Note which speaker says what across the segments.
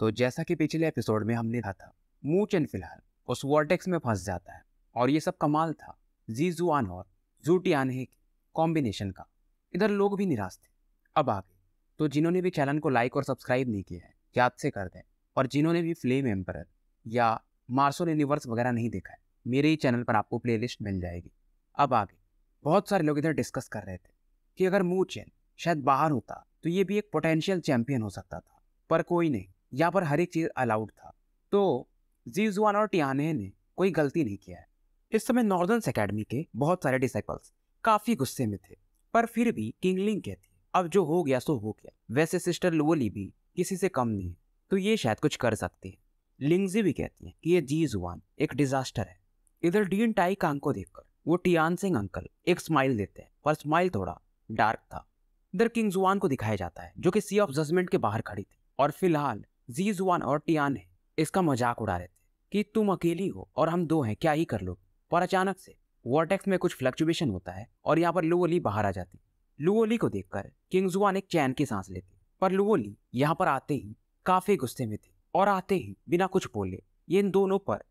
Speaker 1: तो जैसा कि पिछले एपिसोड में हमने कहा था, मू चेन फिलहाल उस वॉर्टेक्स में फंस जाता है और ये सब कमाल था जी जुआन और जू टियानहे के कॉम्बिनेशन का। इधर लोग भी निराश थे। अब आगे तो जिन्होंने भी चैनल को लाइक और सब्सक्राइब नहीं किया है याद से कर दें, और जिन्होंने भी फ्लेम एम्परर या मार्शल यूनिवर्स वगैरह नहीं देखा है, मेरे ही चैनल पर आपको प्लेलिस्ट मिल जाएगी। अब आगे बहुत सारे लोग इधर डिस्कस कर रहे थे कि अगर मू चेन शायद बाहर होता तो ये भी एक पोटेंशियल चैंपियन हो सकता था, पर कोई नहीं, यहाँ पर हर एक चीज अलाउड था। तो जीजुआन और टियानहे ने कोई गलती नहीं किया है। इस समय नॉर्दर्न एकेडमी के बहुत सारे डिसाइपल्स काफी गुस्से में थे, पर फिर भी किंगलिंग कहती है अब जो हो गया सो हो गया। वैसे सिस्टर लुओली भी किसी से कम नहीं है, तो ये शायद कुछ कर सकती है। लिंगजी भी कहती है कि ये जी जुआन एक डिजास्टर है। इधर डीन टाई कांग को देखकर वो टियान सिंह अंकल एक स्माइल देते हैं, पर स्माइल थोड़ा डार्क था। इधर किंग जुआन को दिखाया जाता है जो कि सी ऑफ जजमेंट के बाहर खड़ी थी, और फिलहाल जी जुआन और टियानहे इसका मजाक उड़ा रहे थे कि तुम अकेली हो और हम दो हैं, क्या ही कर लो। पर अचानक से वॉर्टेक्स में कुछ फ्लक्चुएशन होता है और यहाँ पर लुओली बाहर आ जाती। लुओली को देखकर किंग जुआन एक चैन की सांस लेती, पर लुओली यहाँ पर आते ही काफी गुस्से में थी और आते ही बिना कुछ बोले ये इन दोनों पर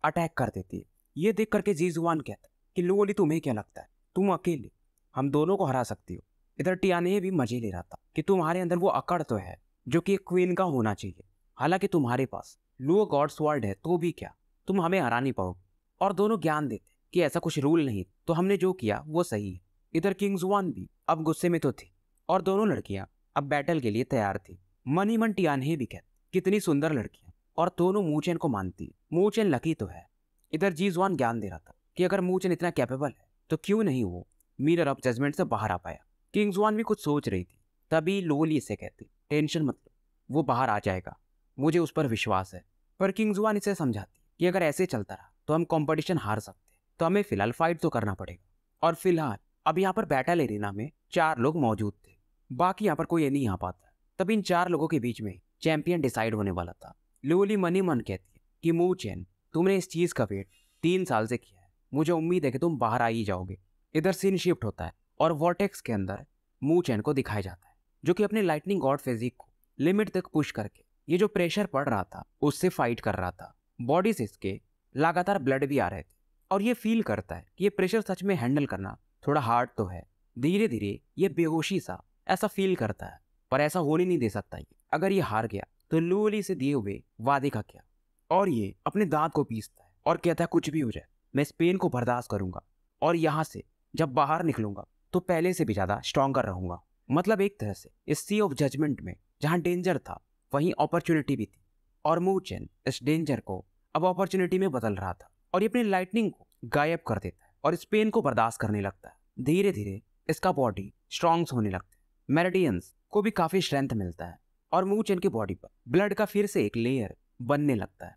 Speaker 1: अटैक कर देती है। ये देख करके जी जुआन कहता है कि लुओली तुम्हें क्या लगता है, तुम अकेले हम दोनों को हरा सकती हो। इधर टियानहे भी मजे ले रहा था कि तुम्हारे अंदर वो अकड़ तो है जो कि एक क्वीन का होना चाहिए, हालांकि तुम्हारे पास लुओ गॉड स्वॉर्ड है तो भी क्या, तुम हमें हरा नहीं पाओगे। और दोनों ज्ञान देते कि ऐसा कुछ रूल नहीं, तो हमने जो किया वो सही है। इधर किंग जुआन भी अब गुस्से में तो थी और दोनों लड़कियां अब बैटल के लिए तैयार थी। मन ही मन टियानहे भी कहती कितनी सुंदर लड़कियां, और दोनों मू चेन को मानती। मू चेन लकी तो है। इधर जी जुआन ज्ञान दे रहा था कि अगर मू चेन इतना कैपेबल है तो क्यों नहीं वो मिरर ऑफ जजमेंट से बाहर आ पाया। किंग जुआन भी कुछ सोच रही थी, तभी लुओली से कहती टेंशन मत लो, वो बाहर आ जाएगा, मुझे उस पर विश्वास है। पर किंग जुआन इसे समझाती कि अगर ऐसे चलता रहा तो हम कंपटीशन हार सकते हैं, तो हमें फिलहाल फाइट तो करना पड़ेगा। और फिलहाल अब यहाँ पर बैटल एरिना में 4 लोग मौजूद थे, बाकी यहाँ पर कोई नहीं आ पाता। तब इन 4 लोगों के बीच में चैंपियन डिसाइड होने वाला था। लुओली मनी मन कहती है कि मू चेन तुमने इस चीज का वेट 3 साल से किया है, मुझे उम्मीद है कि तुम बाहर आ ही जाओगे। इधर सीन शिफ्ट होता है और वॉर्टेक्स के अंदर मू चेन को दिखाया जाता है जो कि अपने लाइटनिंग गॉड फिजिक को लिमिट तक पुश करके ये जो प्रेशर पड़ रहा था उससे फाइट कर रहा था। बॉडी से इसके लगातार ब्लड भी आ रहे थे और ये फील करता है कि ये प्रेशर सच में हैंडल करना थोड़ा हार्ड तो है। धीरे धीरे ये बेहोशी सा ऐसा फील करता है, पर ऐसा होने नहीं दे सकता ये। अगर ये हार गया तो लुओली से दिए हुए वादे का क्या। और ये अपने दांत को पीसता है और कहता है कुछ भी हो जाए मैं इस पेन को बर्दाश्त करूंगा, और यहाँ से जब बाहर निकलूंगा तो पहले से भी ज्यादा स्ट्रॉन्गर रहूंगा। मतलब एक तरह से इस सी ऑफ जजमेंट में जहां डेंजर था वहीं अपॉर्चुनिटी भी थी, और मू चेन इस डेंजर को अब अपॉर्चुनिटी में बदल रहा था और ये अपनी लाइटनिंग को गायब कर देता है और इस पेन को बर्दाश्त करने लगता है। धीरे धीरे इसका बॉडी स्ट्रॉन्ग होने लगता है, मेरिडियंस को भी काफी स्ट्रेंथ मिलता है और मू चेन की बॉडी पर ब्लड का फिर से एक लेयर बनने लगता है।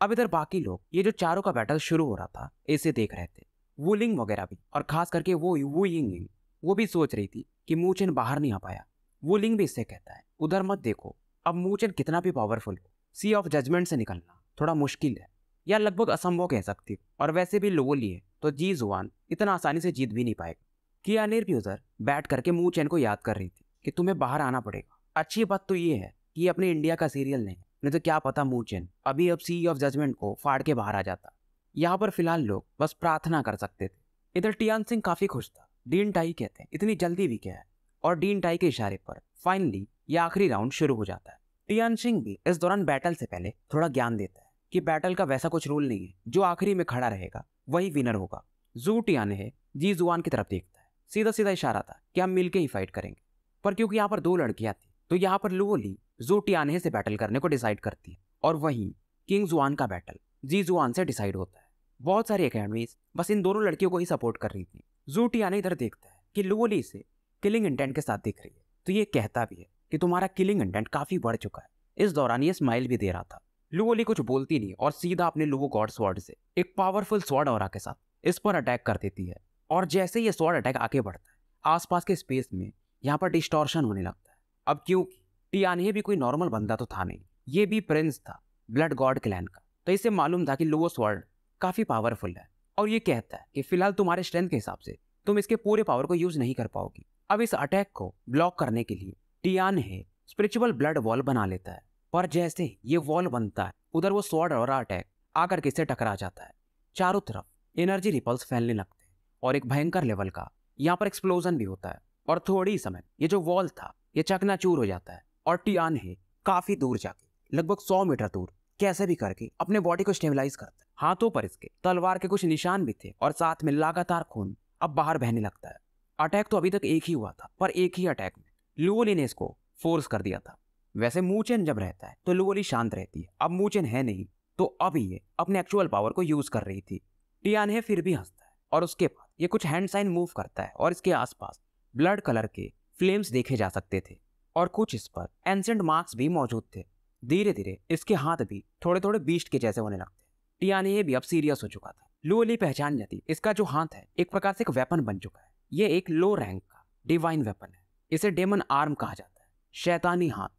Speaker 1: अब इधर बाकी लोग ये जो चारों का बैटल शुरू हो रहा था इसे देख रहे थे, वुलिंग वगैरह भी, और खास करके वो यिंग वो भी सोच रही थी कि मू चेन बाहर नहीं आ पाया। वुलिंग भी इससे कहता है उधर मत देखो, अब मू चेन कितना भी पावरफुल हो सी ऑफ जजमेंट से निकलना थोड़ा मुश्किल है या लगभग असंभव कह सकती हो, और वैसे भी लुओली है तो जी जुआन इतना आसानी से जीत भी नहीं पाएगा। कियानेर भी उधर बैठ करके मू चेन को याद कर रही थी कि तुम्हें बाहर आना पड़ेगा। अच्छी बात तो ये है कि ये अपने इंडिया का सीरियल नहीं तो क्या पता मू चेन अभी अब सी ऑफ जजमेंट को फाड़ के बाहर आ जाता। यहाँ पर फिलहाल लोग बस प्रार्थना कर सकते थे। इधर टियान सिंह काफी खुश था। डीन टाई कहते हैं इतनी जल्दी भी क्या है, और डीन टाई के इशारे पर फाइनली ये आखिरी राउंड शुरू हो जाता है। टियान सिंह भी इस दौरान बैटल से पहले थोड़ा ज्ञान देता है कि बैटल का वैसा कुछ रूल नहीं है, जो आखिरी में खड़ा रहेगा वही विनर होगा। जू टियानहे जी जुआन की तरफ देखता है, सीधा सीधा इशारा था कि हम मिलके ही फाइट करेंगे। पर क्योंकि यहाँ पर 2 लड़कियां थी तो यहाँ पर लुओली जू टियानहे से बैटल करने को डिसाइड करती है, और वहीं किंग जुआन का बैटल जी जुआन से डिसाइड होता है। बहुत सारी एकेडमीज बस इन दोनों लड़कियों को ही सपोर्ट कर रही थी। जू टियानहे इधर देखता है कि लुओली से किलिंग इंटेंट के साथ दिख रही है, तो ये कहता भी है कि तुम्हारा किलिंग इंटेंट काफी बढ़ चुका है। इस दौरान ये स्माइल भी दे रहा था। लुओली कुछ बोलती नहीं और सीधा अपने लुओ गॉड स्वॉर्ड से एक पावरफुल स्वॉर्ड ऑरा के साथ इस पर अटैक कर देती है, और जैसे ये स्वॉर्ड अटैक आगे बढ़ता है आसपास के स्पेस में यहाँ पर डिस्टॉर्शन होने लगता है। अब क्योंकि टियानहे भी कोई नॉर्मल बंदा तो था नहीं, ये भी प्रिंस था ब्लड गॉड क्लैन का, तो इसे मालूम था कि लुओ स्वॉर्ड काफी पावरफुल है, और ये कहता है कि फिलहाल तुम्हारे स्ट्रेंथ के हिसाब से तुम इसके पूरे पावर को यूज नहीं कर पाओगी। अब इस अटैक को ब्लॉक करने के लिए टियानहे स्पिरिचुअल ब्लड वॉल बना लेता है, पर जैसे ये वॉल बनता है उधर वो स्वॉर्ड और अटैक आकर के इससे टकरा जाता है। चारों तरफ एनर्जी रिपल्स फैलने लगते हैं और एक भयंकर लेवल का यहाँ पर एक्सप्लोजन भी होता है और थोड़ी ही समय ये जो वॉल था ये चकनाचूर हो जाता है और टियानहे काफी दूर जाके लगभग 100 मीटर दूर कैसे भी करके अपने बॉडी को स्टेबलाइज करता है। हाथों पर इसके तलवार के कुछ निशान भी थे और साथ में लगातार खून अब बाहर बहने लगता है। अटैक तो अभी तक एक ही हुआ था पर एक ही अटैक में लुओली ने इसको फोर्स कर दिया था। वैसे मूचेन जब रहता है तो लुओली शांत रहती है, अब मूचेन है नहीं तो अब ये अपने एक्चुअल पावर को यूज कर रही थी। टियानहे फिर भी हंसता है और उसके बाद ये कुछ हैंड साइन मूव करता है और इसके आसपास ब्लड कलर के फ्लेम्स देखे जा सकते थे और कुछ इस पर एंसेंट मार्क्स भी मौजूद थे। धीरे धीरे इसके हाथ भी थोड़े थोड़े बीस्ट के जैसे होने लगते। टियानहे भी अब सीरियस हो चुका था। लुओली पहचान जाती इसका जो हाथ है एक प्रकार से एक वेपन बन चुका है। ये एक लो रैंक का डिवाइन वेपन है, इसे डेमन आर्म कहा जाता है, शैतानी हाथ।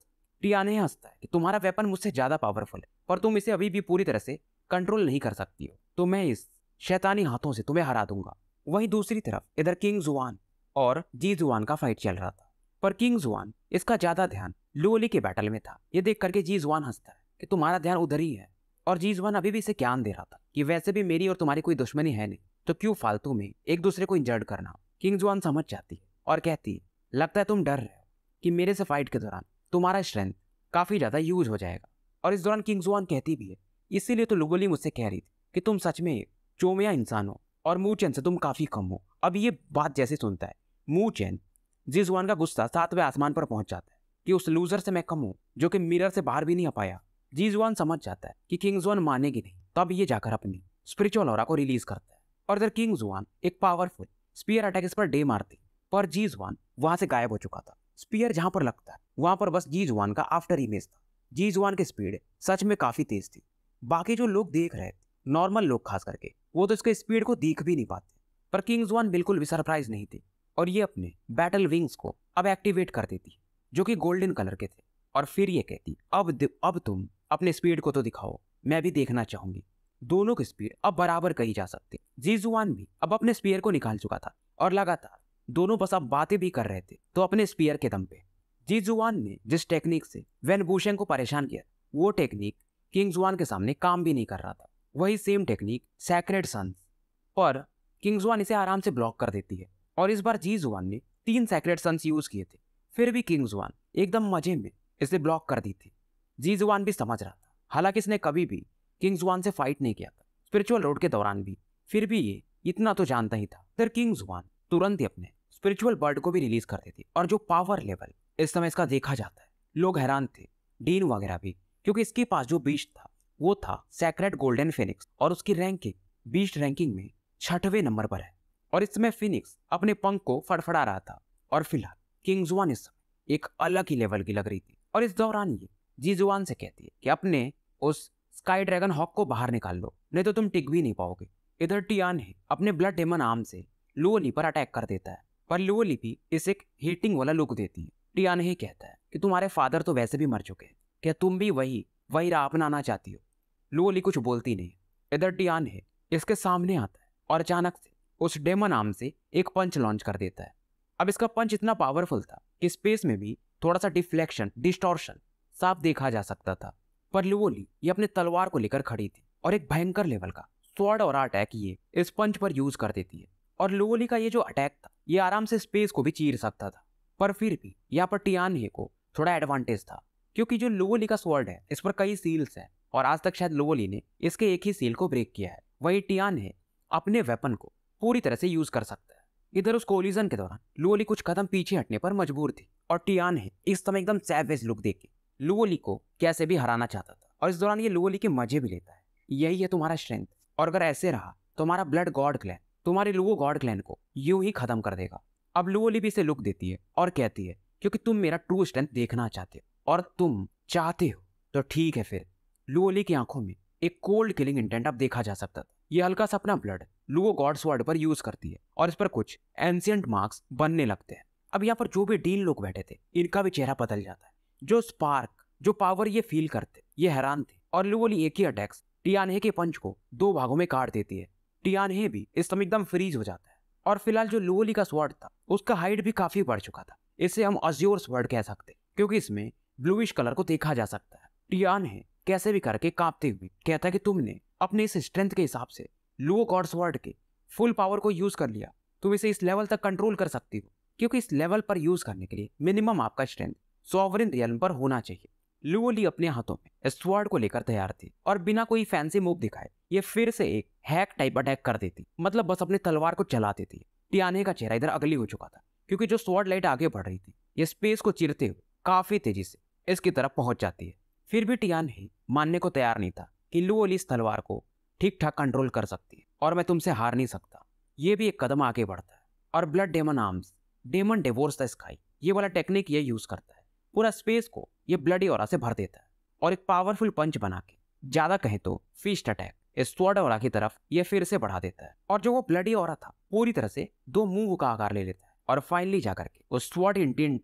Speaker 1: टियानहे हंसता है कि तुम्हारा वेपन मुझसे ज्यादा पावरफुल है पर तुम इसे अभी भी पूरी तरह से कंट्रोल नहीं कर सकती हो, तो मैं इस शैतानी हाथों से तुम्हें हरा दूंगा। वहीं दूसरी तरफ इधर किंग जुआन और जी जुआन का फाइट चल रहा था पर किंग जुआन इसका ज्यादा ध्यान लुओली के बैटल में था। ये देख करके जी जुआन हंसता है कि तुम्हारा ध्यान उधर ही है और जी जुआन अभी भी इसे ज्ञान दे रहा था कि वैसे भी मेरी और तुम्हारी कोई दुश्मनी है नहीं तो क्यों फालतू में एक दूसरे को इंजर्ड करना। किंग जुआन समझ जाती है और कहती है लगता है तुम डर रहे हो कि मेरे से फाइट के दौरान तुम्हारा स्ट्रेंथ काफी ज्यादा यूज हो जाएगा। और इस दौरान किंग जुआन कहती भी है इसीलिए तो लुओली मुझसे कह रही थी कि तुम सच में एक चोमिया इंसान हो और मूचेन से तुम काफी कम हो। अब ये बात जैसे सुनता है मूचेन जी जुआन का गुस्सा 7वें आसमान पर पहुंच जाता है कि उस लूजर से मैं कम हूं जो कि मिरर से बाहर भी नहीं आ पाया। जी जुआन समझ जाता है कि किंग जुआन मानेगी नहीं, तब ये जाकर अपनी स्पिरिचुअल ऑरा को रिलीज करता है और इधर किंग जुआन एक पावरफुल स्पीयर अटैक इस पर डे मारती पर जी जुआन वहां से गायब हो चुका था। स्पीयर जहां पर लगता है वहां पर बस जी जुआन का आफ्टर इमेज था। जी जुआन की स्पीड सच में काफी तेज थी। बाकी जो लोग देख रहे थे, नॉर्मल लोग खास करके, वो तो इसके स्पीड को देख भी नहीं पाते, पर किंग जुआन बिल्कुल भी सरप्राइज नहीं थी और ये अपने बैटल विंग्स को अब एक्टिवेट कर देती जो कि गोल्डन कलर के थे और फिर ये कहती अब तुम अपने स्पीड को तो दिखाओ, मैं भी देखना चाहूंगी। दोनों की स्पीड अब बराबर कही जा सकती। जी जुआन भी अब अपने स्पीयर को निकाल चुका था और लगातार दोनों बस अब बातें भी कर रहे थे तो अपने स्पीयर के दम पे। जी जुआन ने जिस टेक्निक से वैन बुशेन को परेशान किया वो टेक्निक किंग जुआन के सामने काम भी नहीं कर रहा था। वही सेम टेक्निक सैक्रेड सन्स, पर किंग जुआन इसे आराम से ब्लॉक कर देती है और इस बार जी जुआन ने 3 सैक्रेड सन्स यूज किए थे, फिर भी किंग जुआन एकदम मजे में इसे ब्लॉक कर दी थी। जी जुआन भी समझ रहा था, हालांकि इसने कभी भी किंग जुआन से फाइट नहीं किया था स्पिरिचुअल रोड के दौरान भी, फिर भी ये इतना तो जानता ही था। फिर किंग जुआन तुरंत ही अपने स्पिरिचुअल बर्ड को भी रिलीज कर देती और जो पावर लेवल इस समय इसका देखा जाता है, लोग हैरान थे, डीन वगैरह भी, क्योंकि इसके पास जो बीस्ट था वो था सैक्रेड गोल्डन फिनिक्स और उसकी रैंकिंग बीस्ट रैंकिंग में 6वें नंबर पर है और इस समय फिनिक्स अपने पंख को फड़फड़ा रहा था और फिलहाल किंग जुआन इस समय एक अलग ही लेवल की लग रही थी। और इस दौरान ये जी जुआन से कहती है कि अपने उस स्काई ड्रैगन हॉक को बाहर निकाल लो, नहीं तो तुम टिक भी नहीं पाओगे। इधर टियानहे अपने ब्लड डेमन आर्म से लुओली पर अटैक कर देता है पर लुओली भी इसे एक हीटिंग वाला लुक देती है। टियानहे कहता है कि तुम्हारे फादर तो वैसे भी मर चुके हैं, क्या तुम भी वही राह अपनाना चाहती हो। लुओली कुछ बोलती नहीं। इधर टियानहे इसके सामने आता है और अचानक से उस डेमन आर्म से एक पंच लॉन्च कर देता है। अब इसका पंच इतना पावरफुल था कि स्पेस में भी थोड़ा सा डिफ्लेक्शन डिस्टॉर्शन साफ देखा जा सकता था, पर लुओली ये अपने तलवार को लेकर खड़ी थी और एक भयंकर लेवल का स्वॉर्ड और अटैक ये इस पंच पर यूज कर देती है। और लुओली का ये जो अटैक था ये आराम से स्पेस को भी चीर सकता था, पर फिर भी यहाँ पर टियानहे को थोड़ा एडवांटेज था क्योंकि जो लुओली का स्वॉर्ड है इस पर कई सील्स है और आज तक शायद लुओली ने इसके एक ही सील को ब्रेक किया है। वही टियानहे अपने वेपन को पूरी तरह से यूज कर सकता है। इधर उस कोलिजन के दौरान लुओली कुछ कदम पीछे हटने पर मजबूर थी और टियानहे इस समय एकदम सैवेज लुक देके लुओली को कैसे भी हराना चाहता था और इस दौरान ये लुओली के मजे भी लेता है। यही है तुम्हारा स्ट्रेंथ और अगर ऐसे रहा तो हमारा ब्लड गॉड क्लैन तुम्हारे लुओ गॉड क्लैन को यूं ही खत्म कर देगा। अब लुओली भी इसे लुक देती है और कहती है क्योंकि तुम मेरा ट्रू स्ट्रेंथ देखना चाहते हो और तुम चाहते हो तो ठीक है। फिर लुओली की आंखों में एक कोल्ड किलिंग इंटेंट अब देखा जा सकता था। ये हल्का सा अपना ब्लड लुओ गॉड स्वॉर्ड पर यूज करती है और इस पर कुछ एंशिएंट मार्क्स बनने लगते हैं। अब यहाँ पर जो भी डीन लोग बैठे थे इनका भी चेहरा बदल जाता है। जो स्पार्क जो पावर ये फील करते ये हैरान थे और लुओली एक ही अटैक्स टियानहे के पंच को 2 भागों में काट देती है। टियानहे भी इस समय एकदम फ्रीज हो जाता है और फिलहाल जो लुओली का स्वॉर्ड था उसका हाइट भी काफी बढ़ चुका था। इसे हम अज्योर स्वॉर्ड कह सकते क्योंकि इसमें ब्लूइश कलर को देखा जा सकता है टियान है कैसे भी करके कांपते हुए कहता है कि तुमने अपने इस स्ट्रेंथ के हिसाब से लुओ गॉड स्वॉर्ड के फुल पावर को यूज कर लिया। तुम इसे इस लेवल तक कंट्रोल कर सकती हो, क्योंकि इस लेवल पर यूज करने के लिए मिनिमम आपका स्ट्रेंथ सॉवरेन रियल्म पर होना चाहिए। लुओ ली अपने हाथों में स्वॉर्ड को लेकर तैयार थी और बिना कोई फैंसी मूव दिखाए ये फिर से एक हैक टाइप अटैक कर देती, मतलब बस अपनी तलवार को चला देती। टियाने का चेहरा इधर अगली हो चुका था, क्योंकि जो स्वॉर्ड लाइट आगे बढ़ रही थी ये स्पेस को चीरते हुए काफी तेजी से इसकी तरफ पहुंच जाती है। फिर भी टियान ही मानने को तैयार नहीं था कि लुओ ली इस तलवार को ठीक ठाक कंट्रोल कर सकती है और मैं तुमसे हार नहीं सकता। ये भी एक कदम आगे बढ़ता है और blood demon arms, demon devours the sky, ये वाला टेक्निक ये यूज करता है। पूरा स्पेस को ये ब्लडी ऑरा से भर देता है और एक पावरफुल पंच बना के, ज्यादा कहे तो फिस्ट अटैक, इस स्वॉर्ड ऑरा की तरफ ये फिर से बढ़ा देता है। और जो वो ब्लडी ऑरा था पूरी तरह से 2 मुंह का आकार ले लेता है और फाइनली जाकर के उस स्वॉर्ड इंटेंट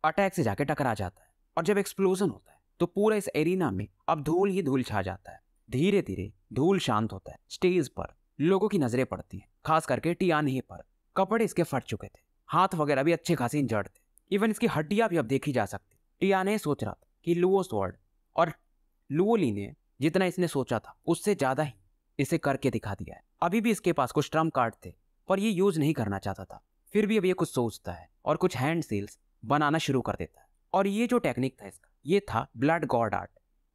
Speaker 1: अटैक से जाके टकरा जाता है। और जब एक्सप्लोजन होता है तो पूरा इस एरिना में अब धूल ही धूल छा जाता है। धीरे धीरे धूल शांत होता है। स्टेज पर लोगों की नजरें पड़ती हैं, खास करके टियानहे पर। कपड़े इसके फट चुके थे, हाथ वगैरह भी अच्छे खासे इंजर्ड थे, इवन इसकी हड्डियां भी अब देखी जा सकती। टियानहे सोच रहा था कि लुओ स्वॉर्ड और लुओ ली ने जितना इसने सोचा था उससे ज्यादा ही इसे करके दिखा दिया है। अभी भी इसके पास कुछ ट्रम्प कार्ड थे पर ये यूज नहीं करना चाहता था। फिर भी अब ये कुछ सोचता है और कुछ हैंड सील्स बनाना शुरू कर देता है। और ये जो टेक्निक था इसका, ये था blood god art,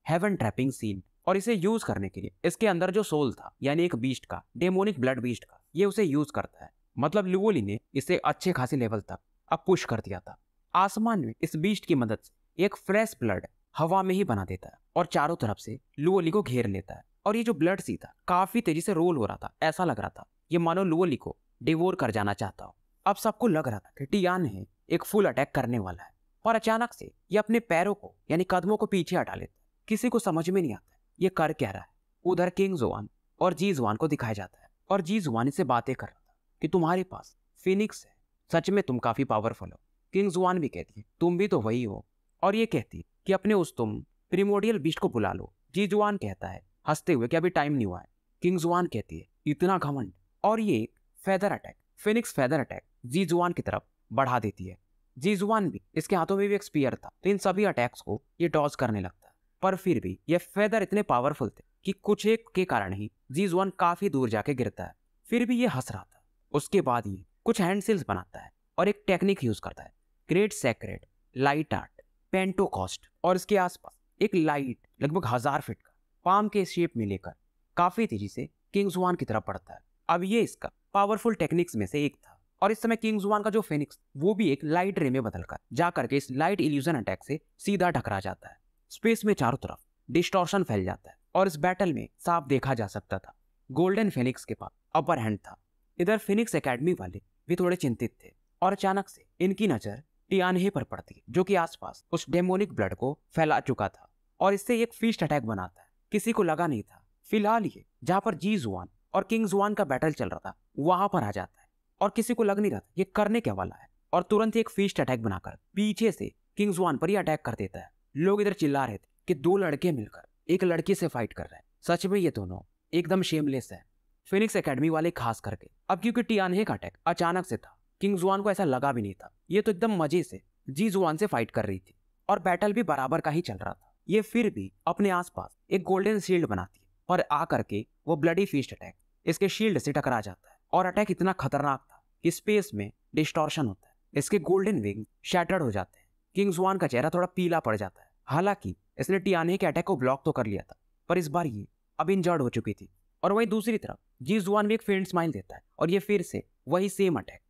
Speaker 1: heaven trapping seal. और इसे यूज करने के लिए इसके अंदर जो सोल था, यानी एक बीस्ट का, डेमोनिक ब्लड बीस्ट का, ये उसे यूज करता है। मतलब लुओ ली ने इसे अच्छे खासे लेवल तक अब पुश कर दिया था। आसमान में इस बीस्ट की मदद से एक फ्रेश ब्लड हवा में ही बना देता है और चारों तरफ से लुओ ली को घेर लेता है। और ये जो ब्लड सी था काफी तेजी से रोल हो रहा था। ऐसा लग रहा था ये मानो लुओ ली को डिवोर कर जाना चाहता हो। अब सबको लग रहा था कि टियानहे एक फुल अटैक करने वाला है, पर अचानक से ये अपने पैरों को यानी कदमों को पीछे हटा लेता है। किसी को समझ में नहीं आता ये कर क्या रहा है। उधर किंग जुआन और जी जुआन को दिखाया जाता है और जी जुआन इससे बातें कर रहा था कि तुम्हारे पास फिनिक्स है, सच में तुम काफी पावरफुल हो। किंग जुआन भी कहती है तुम भी तो वही हो, और ये कहती है कि अपने उस तुम प्रिमोडियल बीस्ट को बुला लो। जी जुआन कहता है हंसते हुए कि अभी टाइम नहीं हुआ है। किंग जुआन कहती है इतना घमंड, और ये एक feather attack, phoenix feather attack जी जुआन की तरफ बढ़ा देती है। जी जुआन भी, इसके हाथों में भी एक स्पीयर था, तो इन सभी अटैक्स को ये डॉज करने लगता है। पर फिर भी ये फेदर इतने पावरफुल थे कि कुछ एक के कारण ही जी जुआन काफी दूर जाके गिरता है। फिर भी ये हंस रहा था। उसके बाद ये कुछ हैंड सील्स बनाता है और एक टेक्निक यूज करता है, ग्रेट सेक्रेड लाइट आर्ट पेंटोकॉस्ट, और इसके आसपास एक लाइट लगभग 1000 फीट का पाम के शेप में लेकर काफी तेजी से किंग जुआन की तरफ बढ़ता है। अब ये इसका पावरफुल टेक्निक्स में से एक था। और इस समय किंग जुआन का जो फेनिक्स वो भी एक लाइट रे में बदलकर जाकर के इस लाइट इल्यूजन अटैक से सीधा टकरा जाता है। स्पेस में चारों तरफ डिस्टॉर्शन फैल जाता है और इस बैटल में साफ देखा जा सकता था गोल्डन फेनिक्स के पास अपर हैंड था। इधर फिनिक्स एकेडमी वाले भी थोड़े चिंतित थे और अचानक से इनकी नजर टियानहे पर पड़ती है, जो कि आसपास उस डेमोनिक ब्लड को फैला चुका था और इससे एक फीस्ट अटैक बनाता है। किसी को लगा नहीं था। फिलहाल ये जहां पर जी जुआन और किंग जुआन का बैटल चल रहा था वहां पर आ जाता है और किसी को लग नहीं रहा था ये करने क्या वाला है, और तुरंत ही एक फीस्ट अटैक बनाकर पीछे से किंग जुआन पर ही अटैक कर देता है। लोग इधर चिल्ला रहे थे कि 2 लड़के मिलकर एक लड़की से फाइट कर रहे हैं। सच में ये दोनों एकदम शेमलेस है, फिनिक्स एकेडमी वाले खास करके। अब क्योंकि टियानहे का अटैक अचानक से था, किंग जुआन को ऐसा लगा भी नहीं था। ये तो एकदम मजे से जी जुआन से फाइट कर रही थी और बैटल भी बराबर का ही चल रहा था। ये फिर भी अपने आसपास एक गोल्डन शील्ड बनाती है और आ करके वो ब्लडी फीस्ट अटैक इसके शील्ड से टकरा जाता है। और अटैक इतना खतरनाक था कि स्पेस में डिस्टॉर्शन होता है, इसके गोल्डन विंग शैटर्ड हो जाते हैं। किंग जुआन का चेहरा थोड़ा पीला पड़ जाता है। हालांकि इसने टियानहे के अटैक को ब्लॉक तो कर लिया था, पर इस बार ये अब इंजर्ड हो चुकी थी। और वहीं दूसरी तरफ जी जुआन भी एक फेंट स्माइल देता है और ये फिर से वही same attack,